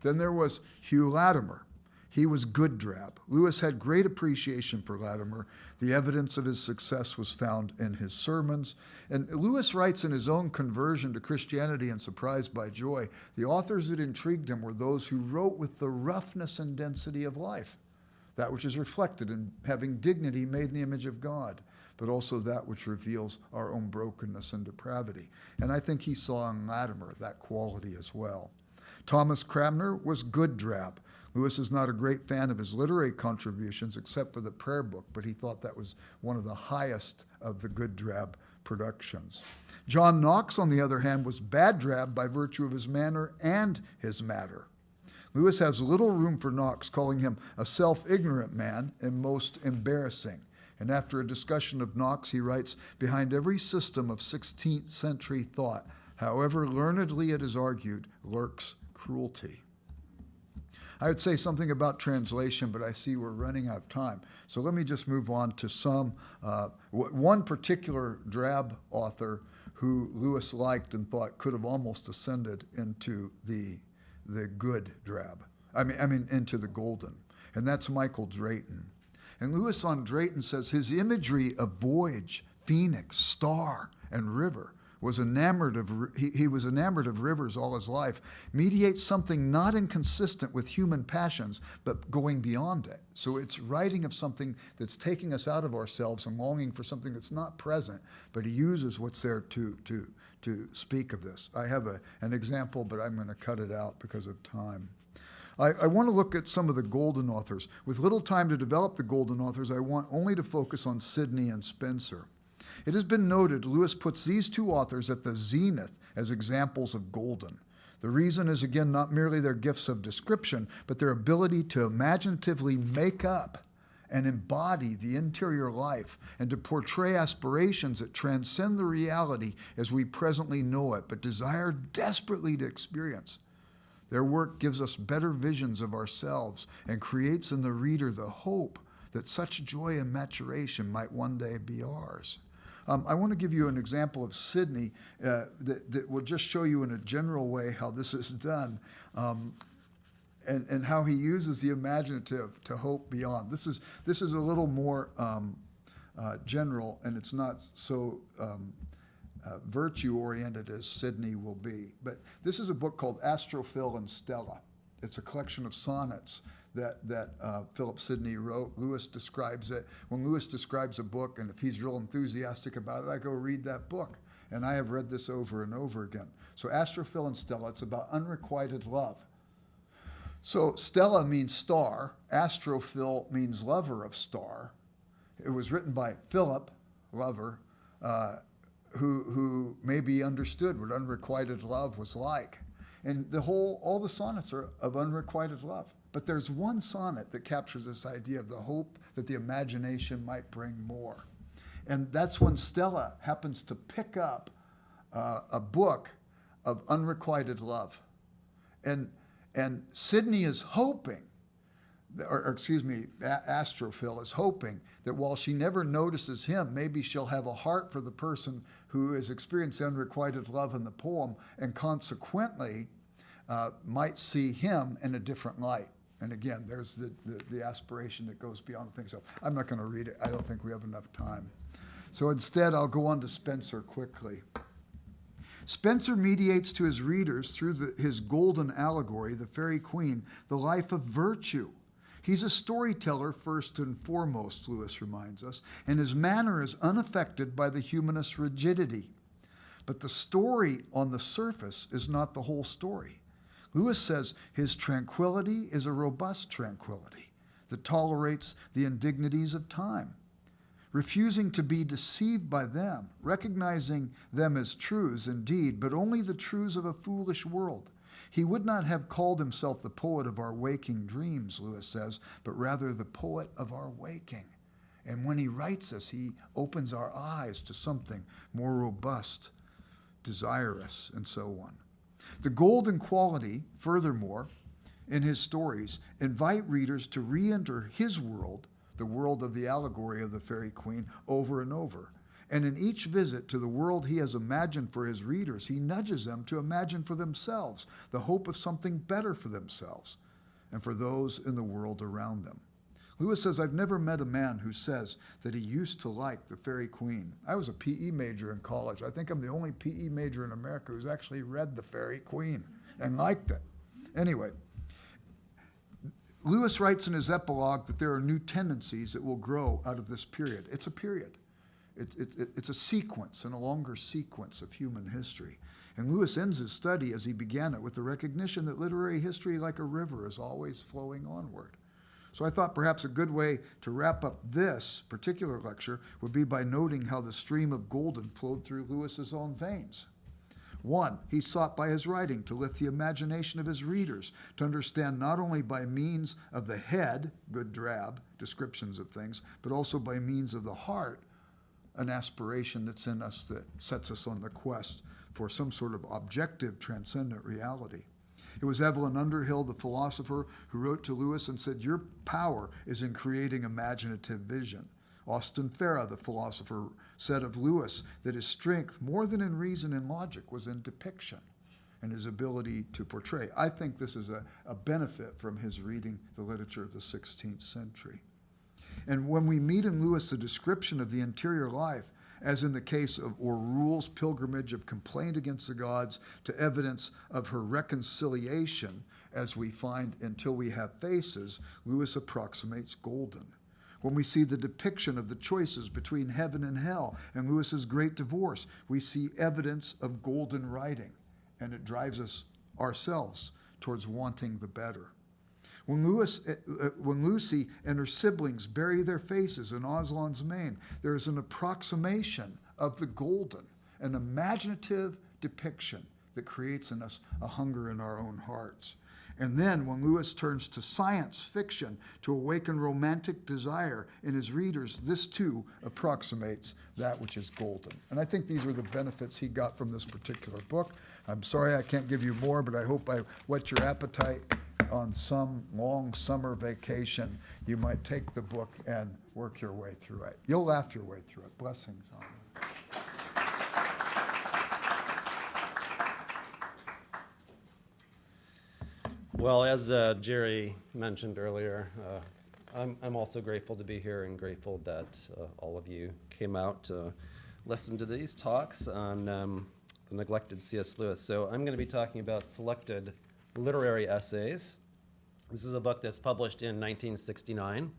Then there was Hugh Latimer. He was good drab. Lewis had great appreciation for Latimer. The evidence of his success was found in his sermons. And Lewis writes in his own conversion to Christianity and Surprised by Joy, the authors that intrigued him were those who wrote with the roughness and density of life, that which is reflected in having dignity made in the image of God, but also that which reveals our own brokenness and depravity. And I think he saw in Latimer that quality as well. Thomas Cranmer was good drab. Lewis is not a great fan of his literary contributions except for the prayer book, but he thought that was one of the highest of the good drab productions. John Knox, on the other hand, was bad drab by virtue of his manner and his matter. Lewis has little room for Knox, calling him a self-ignorant man and most embarrassing. And after a discussion of Knox, he writes, behind every system of 16th century thought, however learnedly it is argued, lurks cruelty. I would say something about translation, but I see we're running out of time. So let me just move on to one particular drab author who Lewis liked and thought could have almost ascended into the good drab. I mean into the golden. And that's Michael Drayton. And Lewis on Drayton says his imagery of voyage, phoenix, star, and river was enamored of, he was enamored of rivers all his life, mediates something not inconsistent with human passions, but going beyond it. So it's writing of something that's taking us out of ourselves and longing for something that's not present, but he uses what's there to speak of this. I have an example, but I'm going to cut it out because of time. I want to look at some of the golden authors. With little time to develop the golden authors, I want only to focus on Sidney and Spenser. It has been noted Lewis puts these two authors at the zenith as examples of golden. The reason is, again, not merely their gifts of description, but their ability to imaginatively make up and embody the interior life and to portray aspirations that transcend the reality as we presently know it, but desire desperately to experience. Their work gives us better visions of ourselves and creates in the reader the hope that such joy and maturation might one day be ours. I want to give you an example of Sidney that will just show you in a general way how this is done and how he uses the imaginative to hope beyond. This is a little more general, and it's not so virtue-oriented as Sidney will be. But this is a book called Astrophil and Stella. It's a collection of sonnets that Philip Sidney wrote. Lewis describes it. When Lewis describes a book, and if he's real enthusiastic about it, I go read that book. And I have read this over and over again. So Astrophil and Stella, it's about unrequited love. So Stella means star. Astrophil means lover of star. It was written by Philip, lover, who maybe understood what unrequited love was like. And all the sonnets are of unrequited love. But there's one sonnet that captures this idea of the hope that the imagination might bring more. And that's when Stella happens to pick up a book of unrequited love. And Sidney is hoping, Astrophil is hoping that while she never notices him, maybe she'll have a heart for the person who has experienced unrequited love in the poem, and consequently might see him in a different light. And again, there's the aspiration that goes beyond things. So I'm not going to read it. I don't think we have enough time. So instead, I'll go on to Spenser quickly. Spenser mediates to his readers through his golden allegory, the Fairy Queen, the life of virtue. He's a storyteller first and foremost, Lewis reminds us, and his manner is unaffected by the humanist rigidity. But the story on the surface is not the whole story. Lewis says his tranquility is a robust tranquility that tolerates the indignities of time, refusing to be deceived by them, recognizing them as truths indeed, but only the truths of a foolish world. He would not have called himself the poet of our waking dreams, Lewis says, but rather the poet of our waking. And when he writes this, he opens our eyes to something more robust, desirous, and so on. The golden quality, furthermore, in his stories, invite readers to re-enter his world, the world of the allegory of the Fairy Queen, over and over. And in each visit to the world he has imagined for his readers, he nudges them to imagine for themselves the hope of something better for themselves and for those in the world around them. Lewis says, I've never met a man who says that he used to like the Fairy Queen. I was a PE major in college. I think I'm the only PE major in America who's actually read the Fairy Queen and liked it. Anyway, Lewis writes in his epilogue that there are new tendencies that will grow out of this period. It's a period. It's a sequence and a longer sequence of human history. And Lewis ends his study as he began it with the recognition that literary history, like a river, is always flowing onward. So I thought perhaps a good way to wrap up this particular lecture would be by noting how the stream of golden flowed through Lewis's own veins. One, he sought by his writing to lift the imagination of his readers, to understand not only by means of the head, good drab, descriptions of things, but also by means of the heart, an aspiration that's in us that sets us on the quest for some sort of objective, transcendent reality. It was Evelyn Underhill, the philosopher, who wrote to Lewis and said, your power is in creating imaginative vision. Austin Farah, the philosopher, said of Lewis that his strength, more than in reason and logic, was in depiction and his ability to portray. I think this is a benefit from his reading the literature of the 16th century. And when we meet in Lewis a description of the interior life, as in the case of O'Rule's pilgrimage of complaint against the gods to evidence of her reconciliation, as we find Until We Have Faces, Lewis approximates golden. When we see the depiction of the choices between heaven and hell and Lewis's great divorce, we see evidence of golden writing, and it drives us ourselves towards wanting the better. When Lucy and her siblings bury their faces in Aslan's mane, there is an approximation of the golden, an imaginative depiction that creates in us a hunger in our own hearts. And then when Lewis turns to science fiction to awaken romantic desire in his readers, this too approximates that which is golden. And I think these are the benefits he got from this particular book. I'm sorry I can't give you more, but I hope I whet your appetite. On some long summer vacation, you might take the book and work your way through it. You'll laugh your way through it. Blessings on you. Well, as Jerry mentioned earlier, I'm also grateful to be here and grateful that all of you came out to listen to these talks on the neglected C.S. Lewis. So I'm going to be talking about selected literary essays. This is a book that's published in 1969,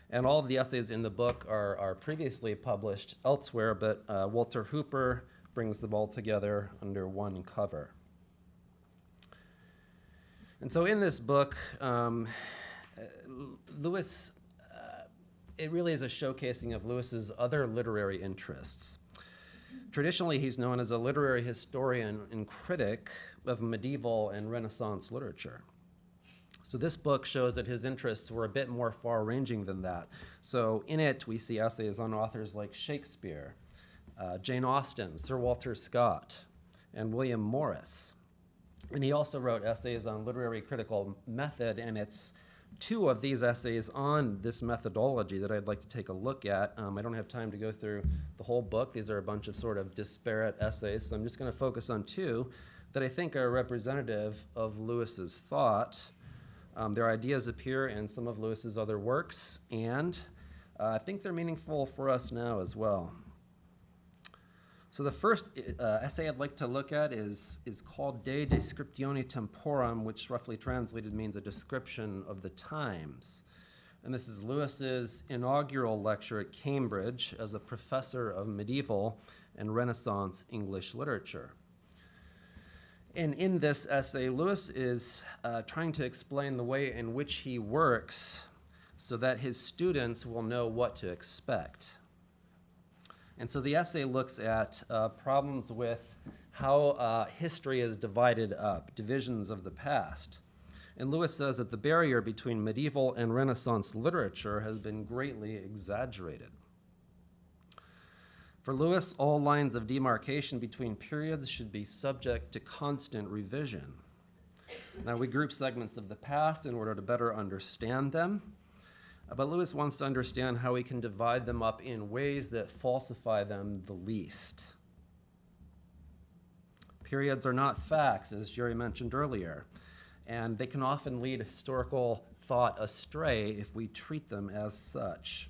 and all of the essays in the book are previously published elsewhere, but Walter Hooper brings them all together under one cover. And so in this book, Lewis, it really is a showcasing of Lewis's other literary interests. Traditionally, he's known as a literary historian and critic of medieval and Renaissance literature. So this book shows that his interests were a bit more far-ranging than that. So in it, we see essays on authors like Shakespeare, Jane Austen, Sir Walter Scott, and William Morris. And he also wrote essays on literary critical method, and it's two of these essays on this methodology that I'd like to take a look at. I don't have time to go through the whole book. These are a bunch of sort of disparate essays, so I'm just going to focus on two that I think are representative of Lewis's thought. Their ideas appear in some of Lewis's other works, and I think they're meaningful for us now as well. So the first essay I'd like to look at is called De Descriptione Temporum, which roughly translated means a description of the times. And this is Lewis's inaugural lecture at Cambridge as a professor of medieval and Renaissance English literature. And in this essay, Lewis is trying to explain the way in which he works so that his students will know what to expect. And so the essay looks at problems with how history is divided up, divisions of the past. And Lewis says that the barrier between medieval and Renaissance literature has been greatly exaggerated. For Lewis, all lines of demarcation between periods should be subject to constant revision. Now, we group segments of the past in order to better understand them, but Lewis wants to understand how we can divide them up in ways that falsify them the least. Periods are not facts, as Jerry mentioned earlier, and they can often lead historical thought astray if we treat them as such.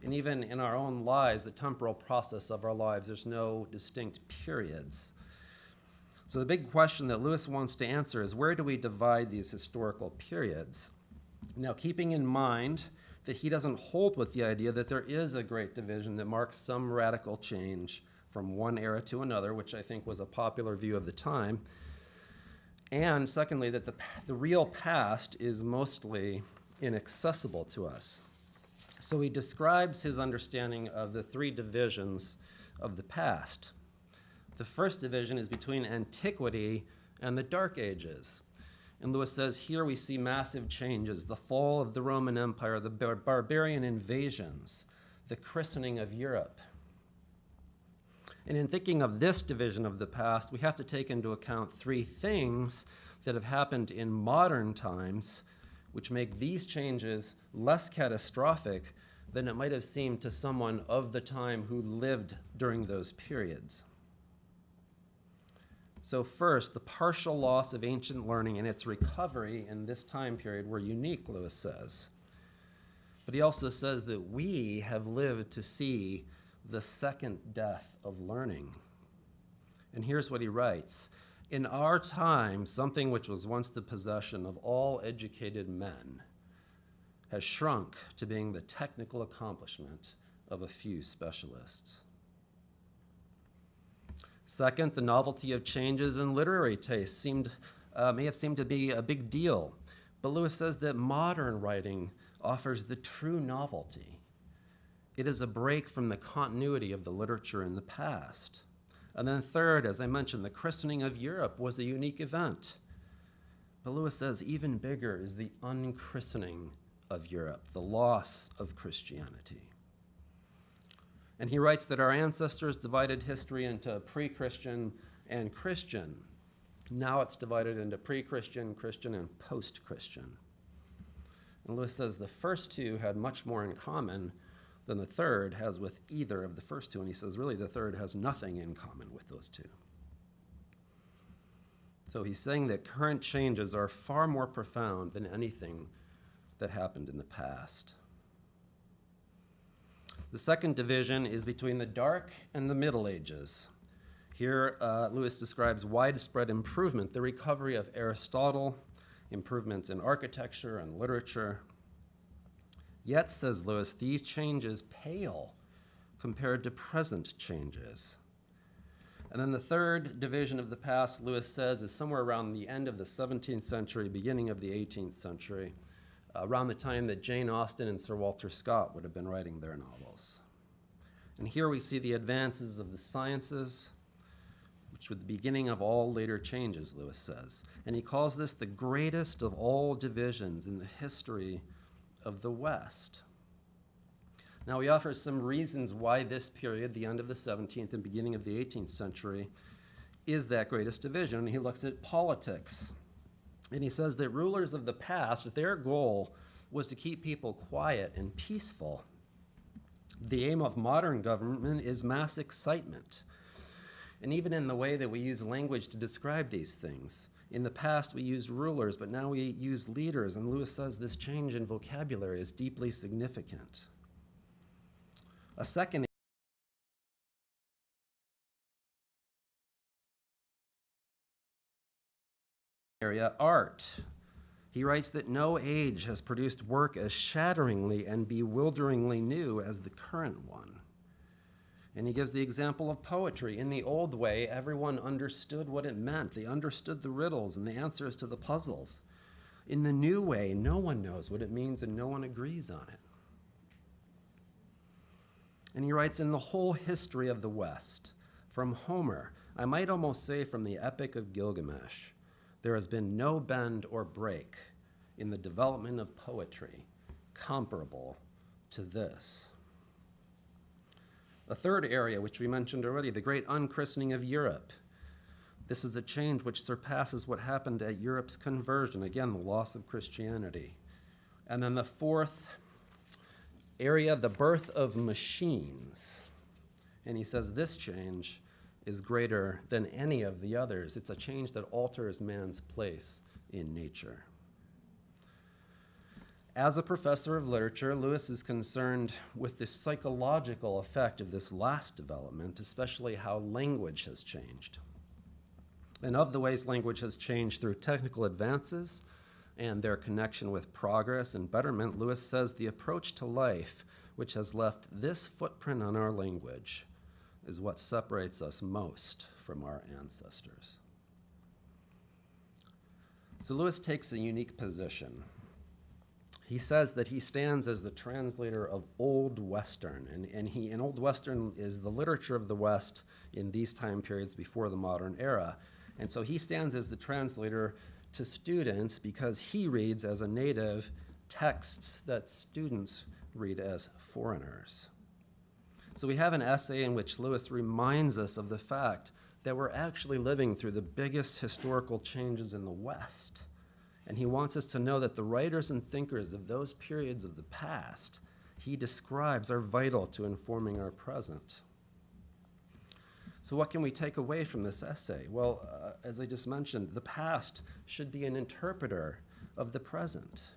And even in our own lives, the temporal process of our lives, there's no distinct periods. So the big question that Lewis wants to answer is, where do we divide these historical periods? Now, keeping in mind that he doesn't hold with the idea that there is a great division that marks some radical change from one era to another, which I think was a popular view of the time. And secondly, that the real past is mostly inaccessible to us. So he describes his understanding of the three divisions of the past. The first division is between antiquity and the Dark Ages. And Lewis says, here we see massive changes, the fall of the Roman Empire, the barbarian invasions, the christening of Europe. And in thinking of this division of the past, we have to take into account three things that have happened in modern times, which make these changes less catastrophic than it might have seemed to someone of the time who lived during those periods. So first, the partial loss of ancient learning and its recovery in this time period were unique, Lewis says. But he also says that we have lived to see the second death of learning. And here's what he writes. In our time, something which was once the possession of all educated men has shrunk to being the technical accomplishment of a few specialists. Second, the novelty of changes in literary taste may have seemed to be a big deal, but Lewis says that modern writing offers the true novelty. It is a break from the continuity of the literature in the past. And then third, as I mentioned, the christening of Europe was a unique event. But Lewis says even bigger is the unchristening of Europe, the loss of Christianity. And he writes that our ancestors divided history into pre-Christian and Christian. Now it's divided into pre-Christian, Christian, and post-Christian. And Lewis says the first two had much more in common than the third has with either of the first two. And he says really the third has nothing in common with those two. So he's saying that current changes are far more profound than anything that happened in the past. The second division is between the Dark and the Middle Ages. Here, Lewis describes widespread improvement, the recovery of Aristotle, improvements in architecture and literature. Yet, says Lewis, these changes pale compared to present changes. And then the third division of the past, Lewis says, is somewhere around the end of the 17th century, beginning of the 18th century, around the time that Jane Austen and Sir Walter Scott would have been writing their novels. And here we see the advances of the sciences, which were the beginning of all later changes, Lewis says. And he calls this the greatest of all divisions in the history of the West. Now, he offers some reasons why this period, the end of the 17th and beginning of the 18th century, is that greatest division. And he looks at politics. And he says that rulers of the past, their goal was to keep people quiet and peaceful. The aim of modern government is mass excitement. And even in the way that we use language to describe these things. In the past, we used rulers, but now we use leaders. And Lewis says this change in vocabulary is deeply significant. A second area, art. He writes that no age has produced work as shatteringly and bewilderingly new as the current one. And he gives the example of poetry. In the old way, everyone understood what it meant. They understood the riddles and the answers to the puzzles. In the new way, no one knows what it means and no one agrees on it. And he writes, in the whole history of the West, from Homer, I might almost say from the Epic of Gilgamesh, there has been no bend or break in the development of poetry comparable to this. A third area, which we mentioned already, the great unchristening of Europe. This is a change which surpasses what happened at Europe's conversion, again, the loss of Christianity. And then the fourth area, the birth of machines. And he says this change is greater than any of the others. It's a change that alters man's place in nature. As a professor of literature, Lewis is concerned with the psychological effect of this last development, especially how language has changed. And of the ways language has changed through technical advances and their connection with progress and betterment, Lewis says the approach to life, which has left this footprint on our language, is what separates us most from our ancestors. So Lewis takes a unique position. He says that he stands as the translator of Old Western, and Old Western is the literature of the West in these time periods before the modern era. And so he stands as the translator to students because he reads as a native texts that students read as foreigners. So we have an essay in which Lewis reminds us of the fact that we're actually living through the biggest historical changes in the West. And he wants us to know that the writers and thinkers of those periods of the past he describes are vital to informing our present. So what can we take away from this essay? Well, as I just mentioned, the past should be an interpreter of the present.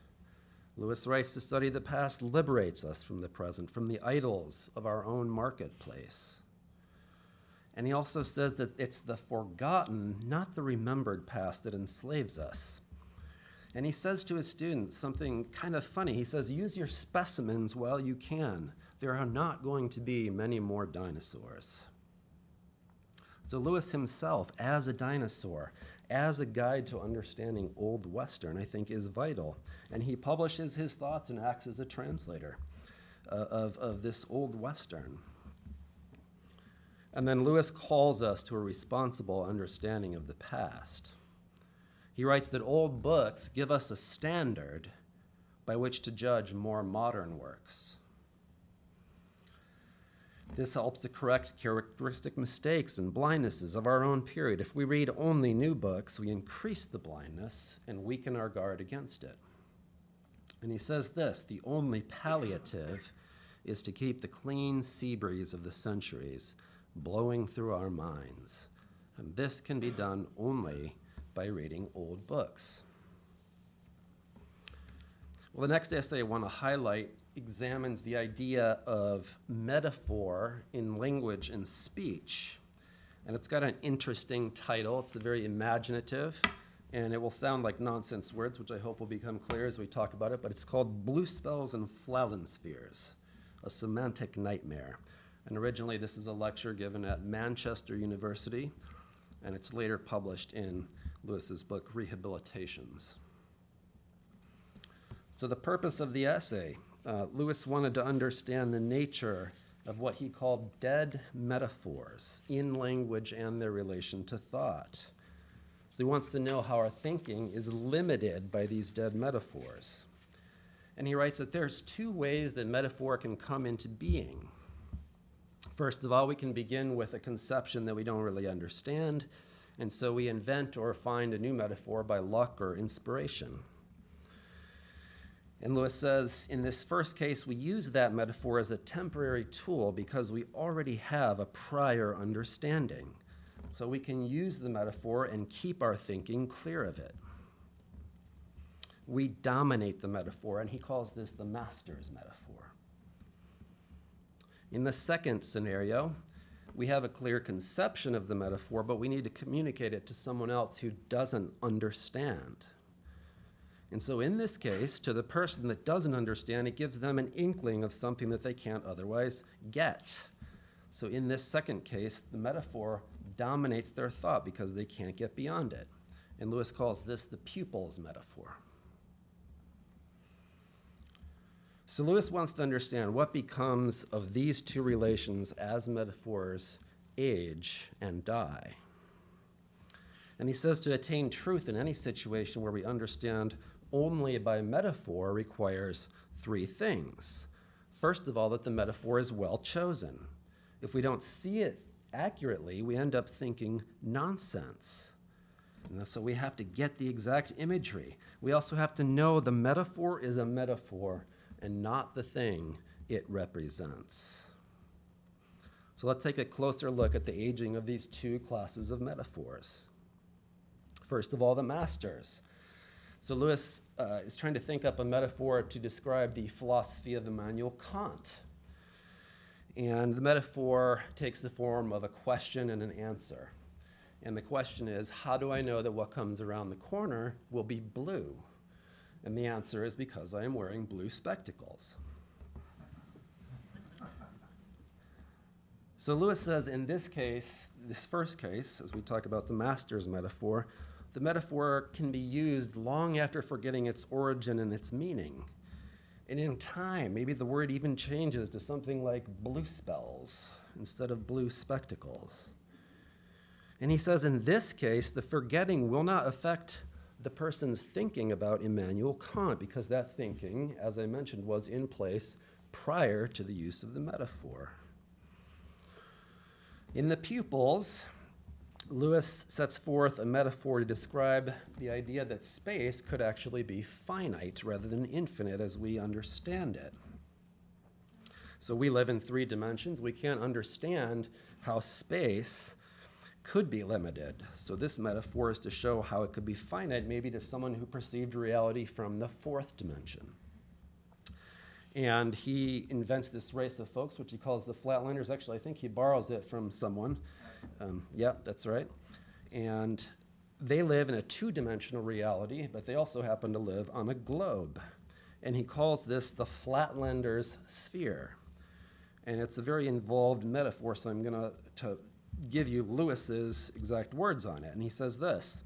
Lewis writes, to study the past liberates us from the present, from the idols of our own marketplace. And he also says that it's the forgotten, not the remembered past that enslaves us. And he says to his students something kind of funny. He says, use your specimens while you can. There are not going to be many more dinosaurs. So Lewis himself, as a dinosaur, as a guide to understanding Old Western, I think is vital. And he publishes his thoughts and acts as a translator of this Old Western. And then Lewis calls us to a responsible understanding of the past. He writes that old books give us a standard by which to judge more modern works. This helps to correct characteristic mistakes and blindnesses of our own period. If we read only new books, we increase the blindness and weaken our guard against it. And he says this, the only palliative is to keep the clean sea breeze of the centuries blowing through our minds. And this can be done only by reading old books. Well, the next essay I want to highlight examines the idea of metaphor in language and speech. And it's got an interesting title. It's very imaginative, and it will sound like nonsense words, which I hope will become clear as we talk about it, but it's called Blue Spells and Flatlanders Spheres, a Semantic Nightmare. And originally this is a lecture given at Manchester University, and it's later published in Lewis's book, Rehabilitations. So the purpose of the essay, Lewis wanted to understand the nature of what he called dead metaphors in language and their relation to thought. So he wants to know how our thinking is limited by these dead metaphors. And he writes that there's two ways that metaphor can come into being. First of all, we can begin with a conception that we don't really understand, and so we invent or find a new metaphor by luck or inspiration. And Lewis says, in this first case, we use that metaphor as a temporary tool because we already have a prior understanding. So we can use the metaphor and keep our thinking clear of it. We dominate the metaphor, and he calls this the master's metaphor. In the second scenario, we have a clear conception of the metaphor, but we need to communicate it to someone else who doesn't understand. And so in this case, to the person that doesn't understand, it gives them an inkling of something that they can't otherwise get. So in this second case, the metaphor dominates their thought because they can't get beyond it. And Lewis calls this the Pupils Metaphor. So Lewis wants to understand what becomes of these two relations as metaphors age and die. And he says to attain truth in any situation where we understand only by metaphor requires three things. First of all, that the metaphor is well chosen. If we don't see it accurately, we end up thinking nonsense. And so we have to get the exact imagery. We also have to know the metaphor is a metaphor and not the thing it represents. So let's take a closer look at the aging of these two classes of metaphors. First of all, the masters. So Lewis is trying to think up a metaphor to describe the philosophy of Immanuel Kant. And the metaphor takes the form of a question and an answer. And the question is, how do I know that what comes around the corner will be blue? And the answer is because I am wearing blue spectacles. So Lewis says in this case, this first case, as we talk about the master's metaphor, the metaphor can be used long after forgetting its origin and its meaning. And in time, maybe the word even changes to something like blue spells instead of blue spectacles. And he says in this case, the forgetting will not affect the person's thinking about Immanuel Kant because that thinking, as I mentioned, was in place prior to the use of the metaphor. In the Pupils, Lewis sets forth a metaphor to describe the idea that space could actually be finite rather than infinite as we understand it. So we live in 3 dimensions. We can't understand how space could be limited. So this metaphor is to show how it could be finite, maybe to someone who perceived reality from the 4th dimension. And he invents this race of folks, which he calls the Flatlanders. Actually, I think he borrows it from someone. Yeah, that's right. And they live in a 2-dimensional reality, but they also happen to live on a globe. And he calls this the Flatlanders Sphere. And it's a very involved metaphor, so I'm going to give you Lewis's exact words on it. And he says this: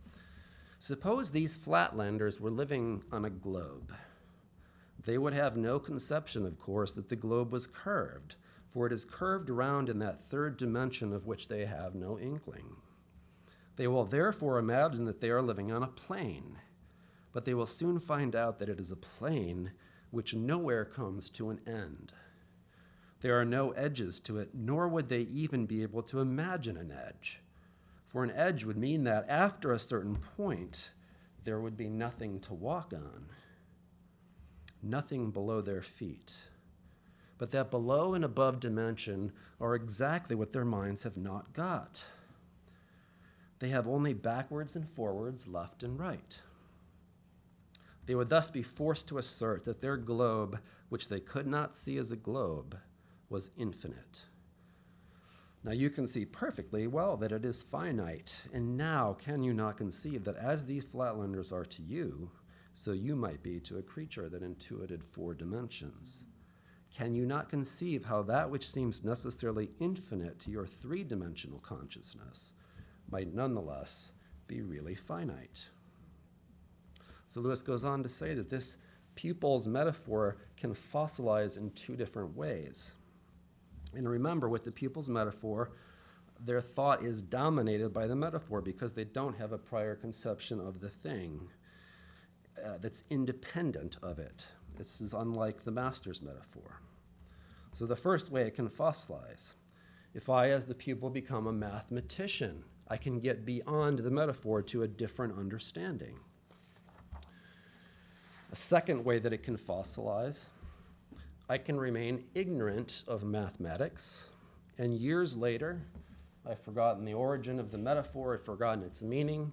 suppose these Flatlanders were living on a globe. They would have no conception, of course, that the globe was curved, for it is curved around in that 3rd dimension of which they have no inkling. They will therefore imagine that they are living on a plane, but they will soon find out that it is a plane which nowhere comes to an end. There are no edges to it, nor would they even be able to imagine an edge. For an edge would mean that after a certain point, there would be nothing to walk on, nothing below their feet. But that below and above dimension are exactly what their minds have not got. They have only backwards and forwards, left and right. They would thus be forced to assert that their globe, which they could not see as a globe, was infinite. Now you can see perfectly well that it is finite, and now can you not conceive that as these Flatlanders are to you, so you might be to a creature that intuited 4 dimensions? Can you not conceive how that which seems necessarily infinite to your 3-dimensional consciousness might nonetheless be really finite? So Lewis goes on to say that this Pupils metaphor can fossilize in 2 different ways. And remember, with the Pupils Metaphor, their thought is dominated by the metaphor because they don't have a prior conception of the thing that's independent of it. This is unlike the Master's metaphor. So the first way it can fossilize. If I, as the pupil, become a mathematician, I can get beyond the metaphor to a different understanding. A second way that it can fossilize, I can remain ignorant of mathematics, and years later, I've forgotten the origin of the metaphor, I've forgotten its meaning.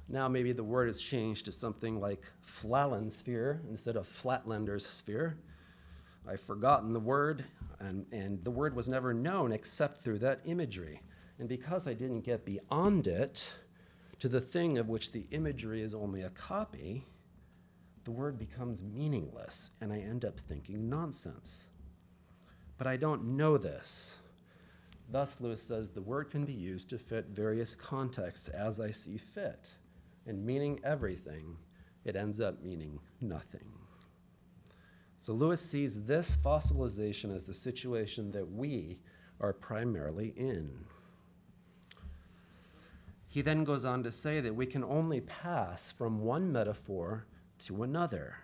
Now maybe the word has changed to something like Flatlanders Sphere instead of Flatlanders Sphere. I've forgotten the word, and the word was never known except through that imagery. And because I didn't get beyond it to the thing of which the imagery is only a copy, the word becomes meaningless, and I end up thinking nonsense. But I don't know this. Thus, Lewis says, the word can be used to fit various contexts as I see fit. And meaning everything, it ends up meaning nothing. So Lewis sees this fossilization as the situation that we are primarily in. He then goes on to say that we can only pass from one metaphor to another.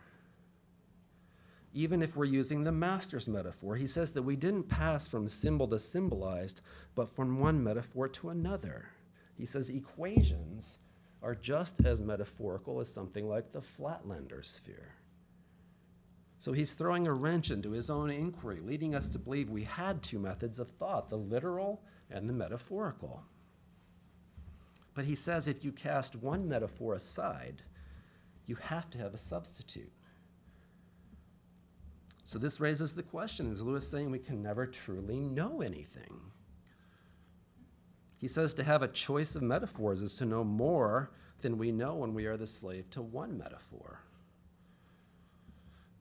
Even if we're using the Master's metaphor, he says that we didn't pass from symbol to symbolized, but from one metaphor to another. He says equations are just as metaphorical as something like the Flatlanders Sphere. So he's throwing a wrench into his own inquiry, leading us to believe we had two methods of thought, the literal and the metaphorical. But he says if you cast one metaphor aside, you have to have a substitute. So this raises the question, is Lewis saying we can never truly know anything? He says to have a choice of metaphors is to know more than we know when we are the slave to one metaphor.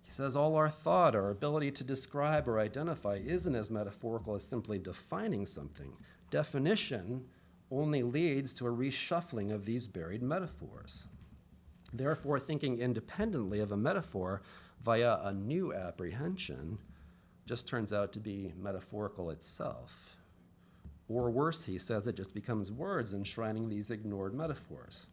He says all our thought, our ability to describe or identify isn't as metaphorical as simply defining something. Definition only leads to a reshuffling of these buried metaphors. Therefore, thinking independently of a metaphor via a new apprehension just turns out to be metaphorical itself. Or worse, he says, it just becomes words enshrining these ignored metaphors.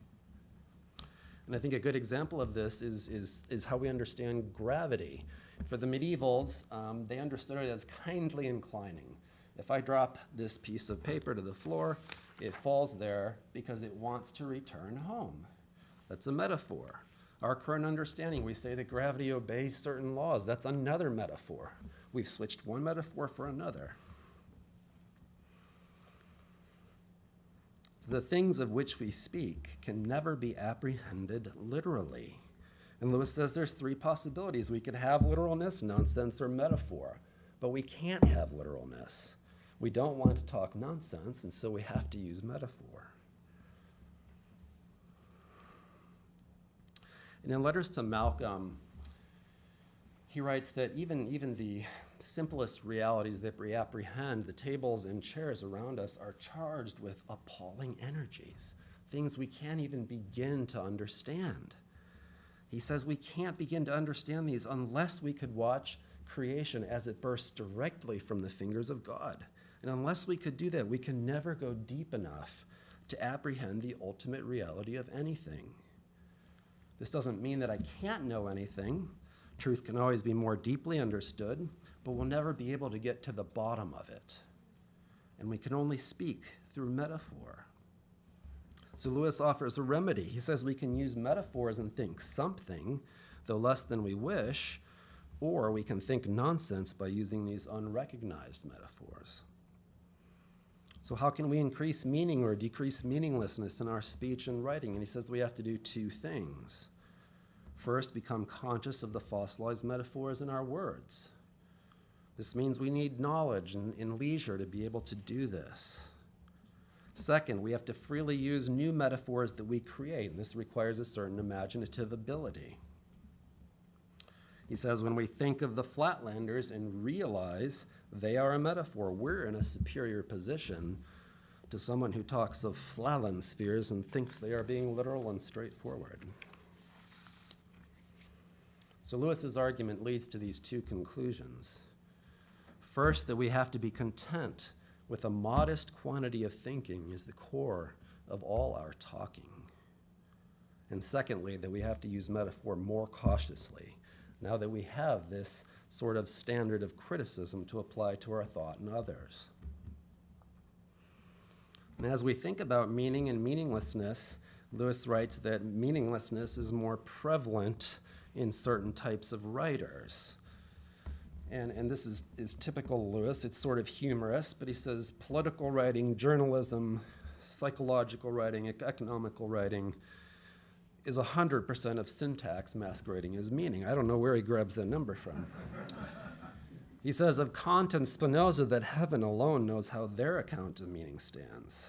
And I think a good example of this is how we understand gravity. For the medievals, they understood it as kindly inclining. If I drop this piece of paper to the floor, it falls there because it wants to return home. That's a metaphor. Our current understanding, we say that gravity obeys certain laws. That's another metaphor. We've switched one metaphor for another. The things of which we speak can never be apprehended literally. And Lewis says there's three possibilities. We could have literalness, nonsense, or metaphor, but we can't have literalness. We don't want to talk nonsense, and so we have to use metaphor. And in letters to Malcolm, he writes that even the simplest realities that we apprehend, the tables and chairs around us, are charged with appalling energies, things we can't even begin to understand. He says we can't begin to understand these unless we could watch creation as it bursts directly from the fingers of God. And unless we could do that, we can never go deep enough to apprehend the ultimate reality of anything. This doesn't mean that I can't know anything. Truth can always be more deeply understood, but we'll never be able to get to the bottom of it. And we can only speak through metaphor. So Lewis offers a remedy. He says we can use metaphors and think something, though less than we wish, or we can think nonsense by using these unrecognized metaphors. So how can we increase meaning or decrease meaninglessness in our speech and writing? And he says we have to do two things. First, become conscious of the fossilized metaphors in our words. This means we need knowledge and leisure to be able to do this. Second, we have to freely use new metaphors that we create, and this requires a certain imaginative ability. He says when we think of the Flatlanders and realize they are a metaphor, we're in a superior position to someone who talks of Flatlanders spheres and thinks they are being literal and straightforward. So Lewis's argument leads to these two conclusions. First, that we have to be content with a modest quantity of thinking is the core of all our talking. And secondly, that we have to use metaphor more cautiously, now that we have this sort of standard of criticism to apply to our thought and others. And as we think about meaning and meaninglessness, Lewis writes that meaninglessness is more prevalent in certain types of writers. And this is typical Lewis. It's sort of humorous, but he says political writing, journalism, psychological writing, economical writing is 100% of syntax masquerading as meaning. I don't know where he grabs that number from. He says of Kant and Spinoza that heaven alone knows how their account of meaning stands.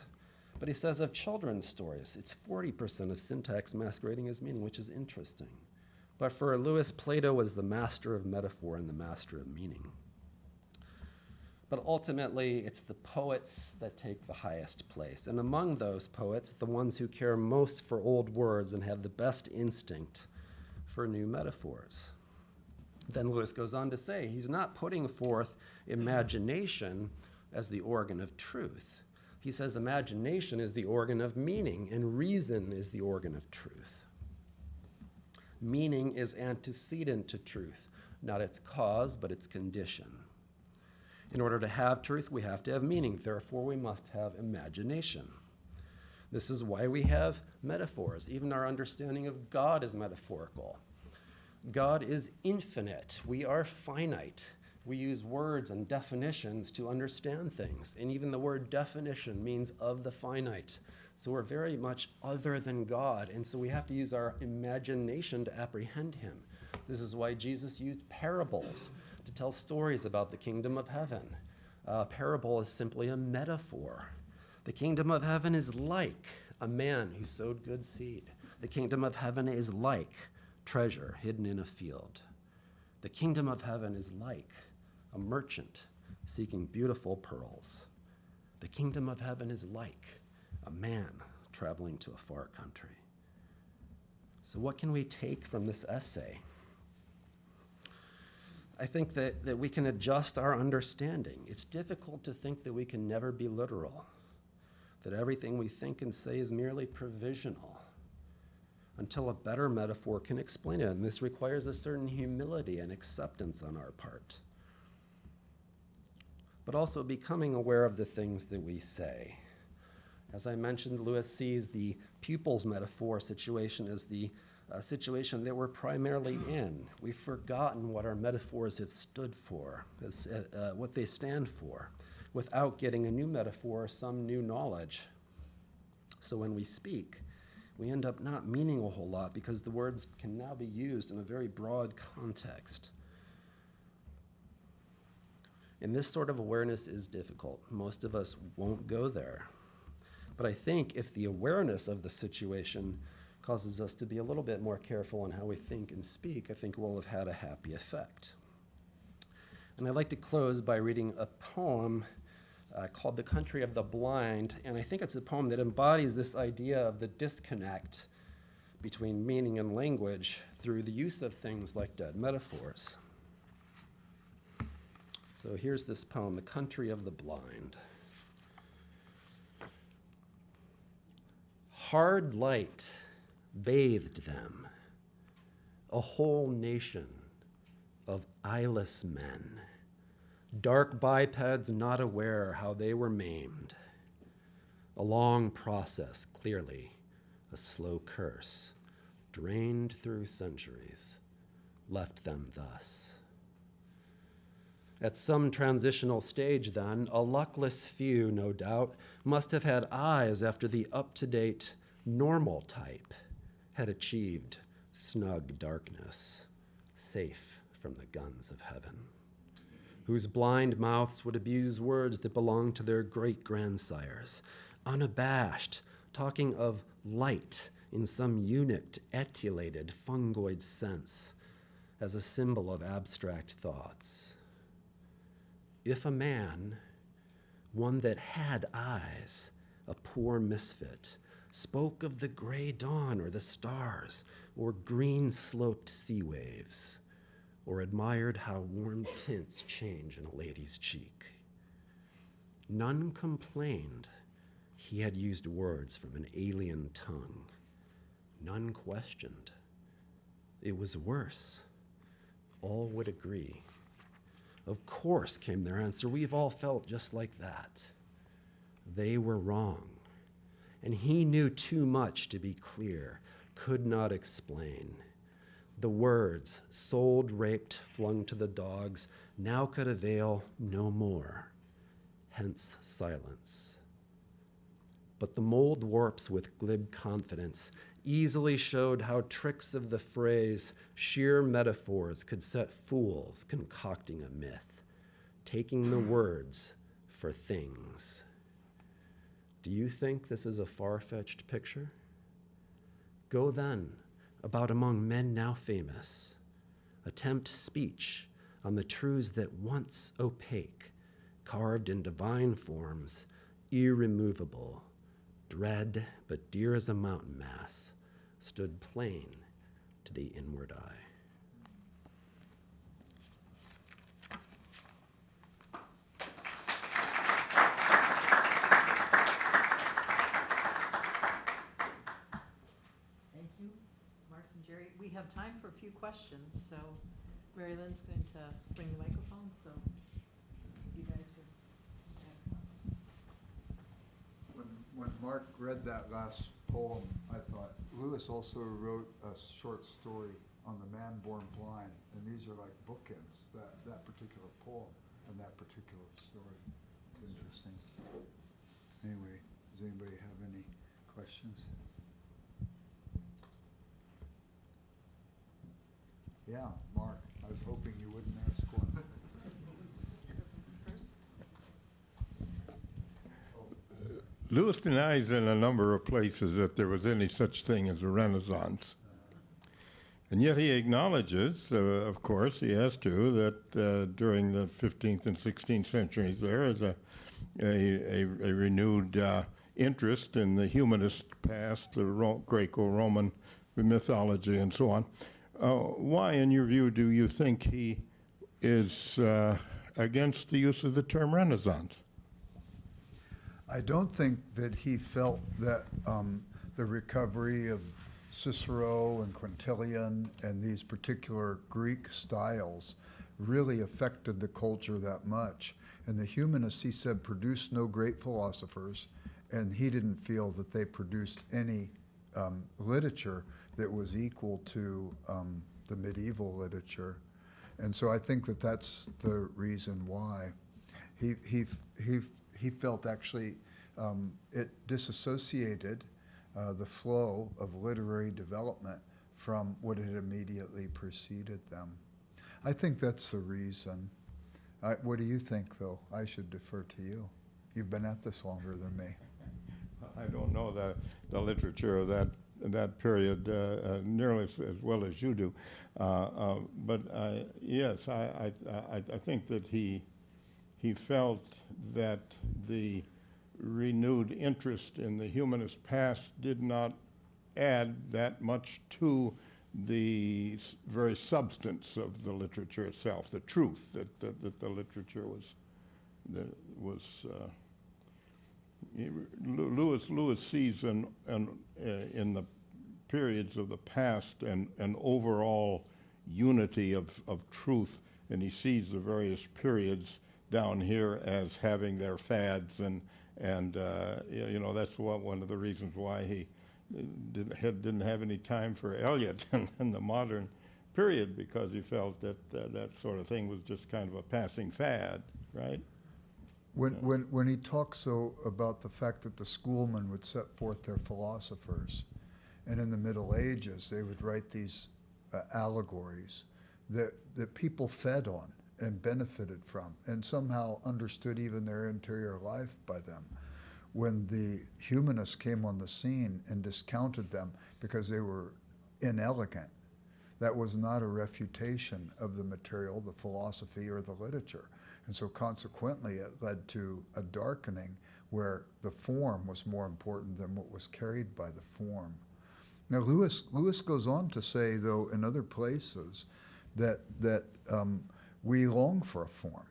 But he says of children's stories, it's 40% of syntax masquerading as meaning, which is interesting. But for Lewis, Plato was the master of metaphor and the master of meaning. But ultimately, it's the poets that take the highest place. And among those poets, the ones who care most for old words and have the best instinct for new metaphors. Then Lewis goes on to say, he's not putting forth imagination as the organ of truth. He says imagination is the organ of meaning, and reason is the organ of truth. Meaning is antecedent to truth, not its cause, but its condition. In order to have truth, we have to have meaning. Therefore, we must have imagination. This is why we have metaphors. Even our understanding of God is metaphorical. God is infinite. We are finite. We use words and definitions to understand things. And even the word definition means of the finite. So we're very much other than God. And so we have to use our imagination to apprehend him. This is why Jesus used parables to tell stories about the kingdom of heaven. A parable is simply a metaphor. The kingdom of heaven is like a man who sowed good seed. The kingdom of heaven is like treasure hidden in a field. The kingdom of heaven is like a merchant seeking beautiful pearls. The kingdom of heaven is like a man traveling to a far country. So what can we take from this essay? I think that we can adjust our understanding. It's difficult to think that we can never be literal, that everything we think and say is merely provisional until a better metaphor can explain it. And this requires a certain humility and acceptance on our part, but also becoming aware of the things that we say. As I mentioned, Lewis sees the Pupils Metaphor situation as the situation that we're primarily in. We've forgotten what our metaphors have stood for, what they stand for, without getting a new metaphor or some new knowledge. So when we speak, we end up not meaning a whole lot because the words can now be used in a very broad context. And this sort of awareness is difficult. Most of us won't go there. But I think if the awareness of the situation causes us to be a little bit more careful on how we think and speak, I think we'll have had a happy effect. And I'd like to close by reading a poem called The Country of the Blind, and I think it's a poem that embodies this idea of the disconnect between meaning and language through the use of things like dead metaphors. So here's this poem, The Country of the Blind. Hard light bathed them, a whole nation of eyeless men, dark bipeds not aware how they were maimed. A long process, clearly, a slow curse, drained through centuries, left them thus. At some transitional stage, then, a luckless few, no doubt, must have had eyes after the up-to-date normal type had achieved snug darkness, safe from the guns of heaven, whose blind mouths would abuse words that belonged to their great-grandsires, unabashed, talking of light in some eunuch etiolated fungoid sense as a symbol of abstract thoughts. If a man, one that had eyes, a poor misfit, spoke of the gray dawn or the stars or green-sloped sea waves or admired how warm tints change in a lady's cheek. None complained he had used words from an alien tongue. None questioned. It was worse. All would agree. Of course, came their answer, we've all felt just like that. They were wrong, and he knew too much to be clear, could not explain. The words, sold, raped, flung to the dogs, now could avail no more, hence silence. But the mold warps with glib confidence easily showed how tricks of the phrase, sheer metaphors, could set fools concocting a myth, taking the words for things. Do you think this is a far-fetched picture? Go then, about among men now famous, attempt speech on the truths that once opaque, carved in divine forms, irremovable, dread but dear as a mountain mass, stood plain to the inward eye. Thank you, Mark and Jerry. We have time for a few questions, so Mary Lynn's going to bring the microphone, so you guys should. When Mark read that last poem, I thought, Lewis also wrote a short story on the man born blind, and these are like bookends, that particular poem and that particular story. It's interesting. Anyway, does anybody have any questions? Yeah, Mark, I was hoping you wouldn't ask one. Lewis denies in a number of places that there was any such thing as a Renaissance. And yet he acknowledges, of course, he has to, that during the 15th and 16th centuries there is a renewed interest in the humanist past, the Greco-Roman mythology and so on. Why, in your view, do you think he is against the use of the term Renaissance? I don't think that he felt that the recovery of Cicero and Quintilian and these particular Greek styles really affected the culture that much. And the humanists, he said, produced no great philosophers, and he didn't feel that they produced any literature that was equal to the medieval literature. And so I think that that's the reason why. He felt actually it disassociated the flow of literary development from what had immediately preceded them. I think that's the reason. What do you think, though? I should defer to you. You've been at this longer than me. I don't know the literature of that period nearly as well as you do, but yes, I think that he felt that the renewed interest in the humanist past did not add that much to the very substance of the literature itself, the truth that the literature was. Lewis sees in the periods of the past an overall unity of truth, and he sees the various periods down here as having their fads, and you know, that's one of the reasons why he didn't have any time for Eliot in the modern period, because he felt that that sort of thing was just kind of a passing fad, right? When he talks about the fact that the schoolmen would set forth their philosophers, and in the Middle Ages they would write these allegories that people fed on and benefited from, and somehow understood even their interior life by them. When the humanists came on the scene and discounted them because they were inelegant, that was not a refutation of the material, the philosophy, or the literature. And so consequently, it led to a darkening where the form was more important than what was carried by the form. Now, Lewis goes on to say, though, in other places, that we long for a form.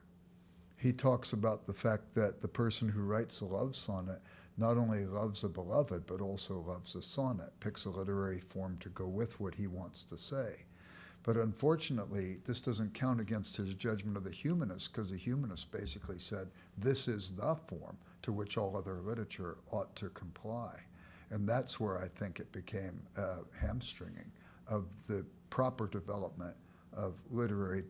He talks about the fact that the person who writes a love sonnet not only loves a beloved, but also loves a sonnet, picks a literary form to go with what he wants to say. But unfortunately, this doesn't count against his judgment of the humanist, because the humanist basically said, this is the form to which all other literature ought to comply. And that's where I think it became hamstringing of the proper development of literary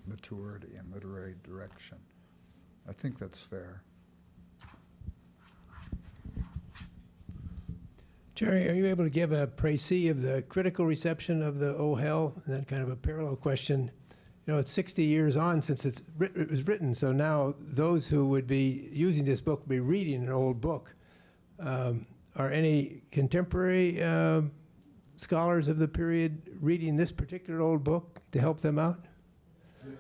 maturity and literary direction. I think that's fair. Jerry, are you able to give a précis of the critical reception of the Oh Hell? And then kind of a parallel question. You know, it's 60 years on since it was written, so now those who would be using this book would be reading an old book. Are any contemporary scholars of the period reading this particular old book to help them out? Any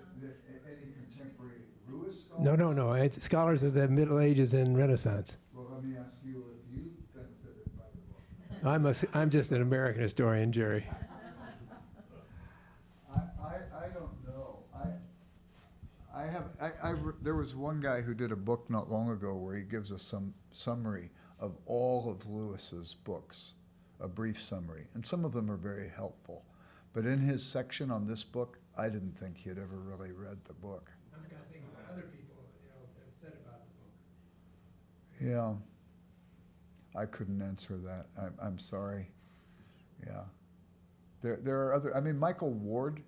contemporary Lewis scholars? No. It's scholars of the Middle Ages and Renaissance. Well, let me ask you if you benefited by the book. I'm just an American historian, Jerry. I don't know. There was one guy who did a book not long ago where he gives us some summary of all of Lewis's books, a brief summary, and some of them are very helpful. But in his section on this book, I didn't think he had ever really read the book. I'm going to think about other people, that said about the book. Yeah, I couldn't answer that. I'm sorry. Yeah, there are other. I mean, Michael Ward,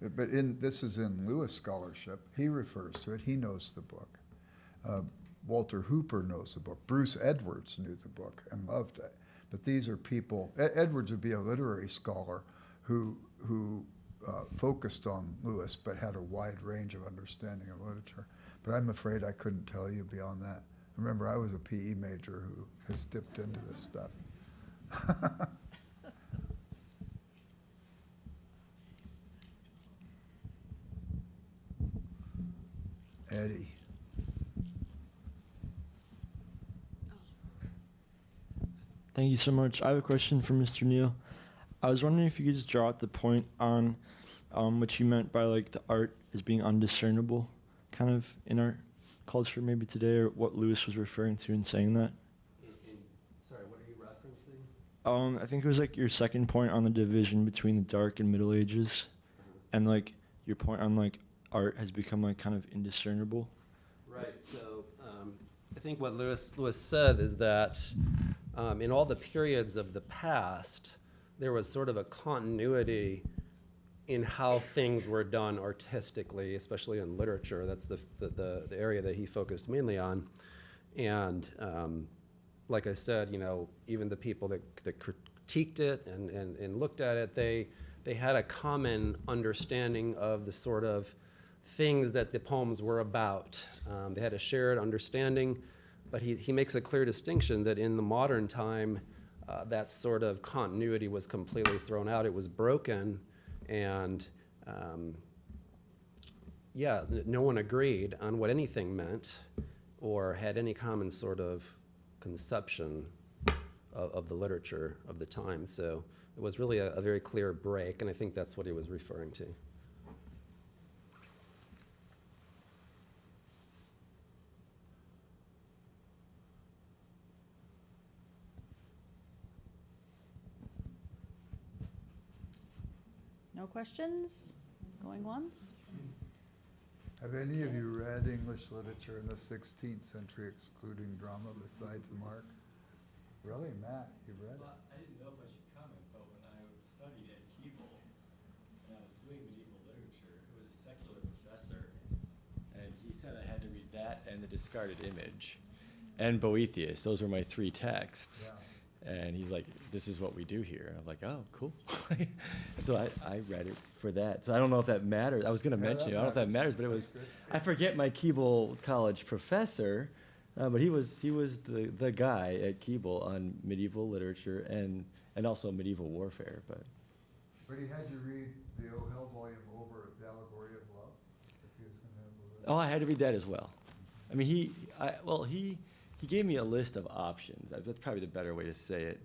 but this is in Lewis scholarship. He refers to it. He knows the book. Walter Hooper knows the book. Bruce Edwards knew the book and loved it. But these are people. Edwards would be a literary scholar who focused on Lewis, but had a wide range of understanding of literature. But I'm afraid I couldn't tell you beyond that. Remember, I was a PE major who has dipped into this stuff. Eddie. Thank you so much. I have a question for Mr. Neal. I was wondering if you could just draw out the point on what you meant by like the art as being undiscernible, kind of in our culture maybe today, or what Lewis was referring to in saying that. Sorry, what are you referencing? I think it was like your second point on the division between the Dark and Middle Ages, and like your point on like art has become like kind of indiscernible. Right. So I think what Lewis said is that in all the periods of the past, there was sort of a continuity in how things were done artistically, especially in literature. That's the area that he focused mainly on. And like I said, you know, even the people that critiqued it and looked at it, they had a common understanding of the sort of things that the poems were about. They had a shared understanding, but he makes a clear distinction that in the modern time, that sort of continuity was completely thrown out. It was broken, and no one agreed on what anything meant or had any common sort of conception of the literature of the time. So it was really a very clear break, and I think that's what he was referring to. No questions? Going once? Have any of you read English literature in the 16th century, excluding drama, besides Mark? Really, Matt, you read it? Well, I didn't know if I should comment, but when I studied at Keble, and I was doing medieval literature, it was a secular professor, and he said I had to read that and The Discarded Image, and Boethius. Those were my three texts. Yeah. And he's like, this is what we do here. And I'm like, oh, cool. So I read it for that. So I don't know if that matters. I was going to mention it. I don't know if that matters, but it was, I forget my Keble College professor, but he was the guy at Keble on medieval literature and also medieval warfare. But he had you read the O Hell volume over The Allegory of Love, if he was going to have a oh, I had to read that as well. I mean, he gave me a list of options. That's probably the better way to say it.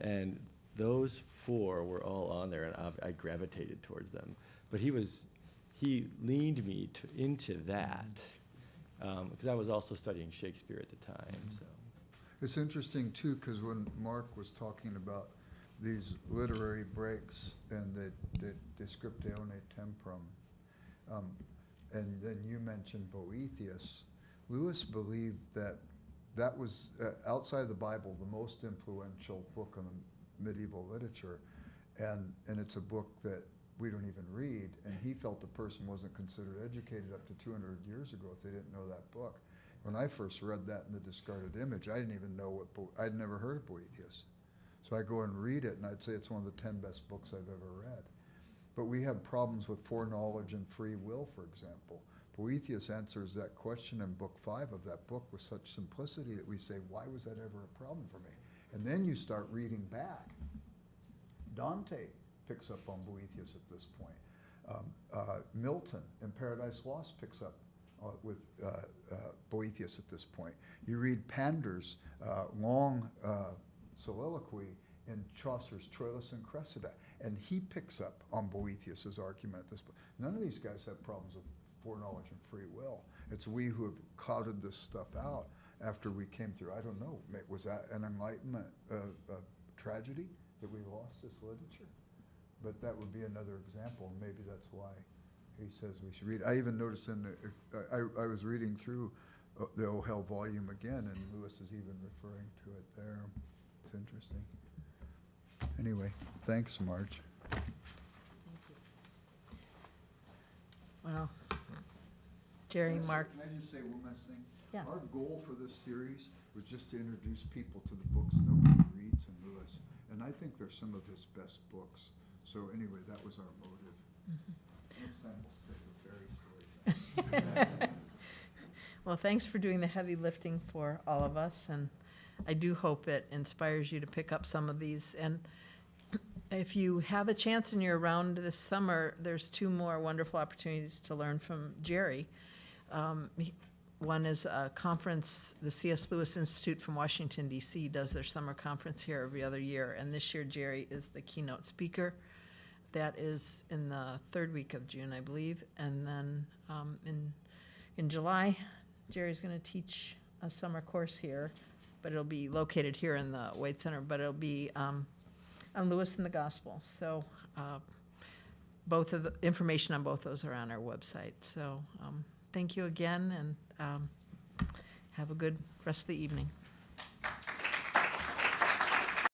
And those four were all on there, and I gravitated towards them. But he leaned me into that, because I was also studying Shakespeare at the time, so. It's interesting too, because when Mark was talking about these literary breaks and the descriptione temporum, and then you mentioned Boethius, Lewis believed that that was, outside the Bible, the most influential book on medieval literature, and it's a book that we don't even read, and he felt the person wasn't considered educated up to 200 years ago if they didn't know that book. When I first read that in The Discarded Image, I didn't even know I'd never heard of Boethius. So I go and read it, and I'd say it's one of the 10 best books I've ever read. But we have problems with foreknowledge and free will, for example. Boethius answers that question in book 5 of that book with such simplicity that we say, why was that ever a problem for me? And then you start reading back. Dante picks up on Boethius at this point. Milton in Paradise Lost picks up with Boethius at this point. You read Pander's long soliloquy in Chaucer's Troilus and Cressida, and he picks up on Boethius's argument at this point. None of these guys have problems with foreknowledge and free will. It's we who have clouded this stuff out after we came through. I don't know, was that an Enlightenment tragedy that we lost this literature? But that would be another example, and maybe that's why he says we should read. I even noticed in I was reading through the O Hell volume again, and Lewis is even referring to it there. It's interesting. Anyway, thanks, Marge. Well, Jerry, Mark, Can I just say one last thing? Yeah. Our goal for this series was just to introduce people to the books nobody reads in Lewis, and I think they're some of his best books. So anyway, that was our motive. Next time we'll stick with fairy stories. well, thanks for doing the heavy lifting for all of us, and I do hope it inspires you to pick up some of these. And if you have a chance and you're around this summer, there's 2 more wonderful opportunities to learn from Jerry. One is a conference, the C.S. Lewis Institute from Washington, D.C. does their summer conference here every other year, and this year Jerry is the keynote speaker. That is in the 3rd week of June, I believe, and then in July, Jerry's going to teach a summer course here, but it'll be located here in the Wade Center, but it'll be on Lewis and the Gospel. So both of the information on both those are on our website. So thank you again, and have a good rest of the evening.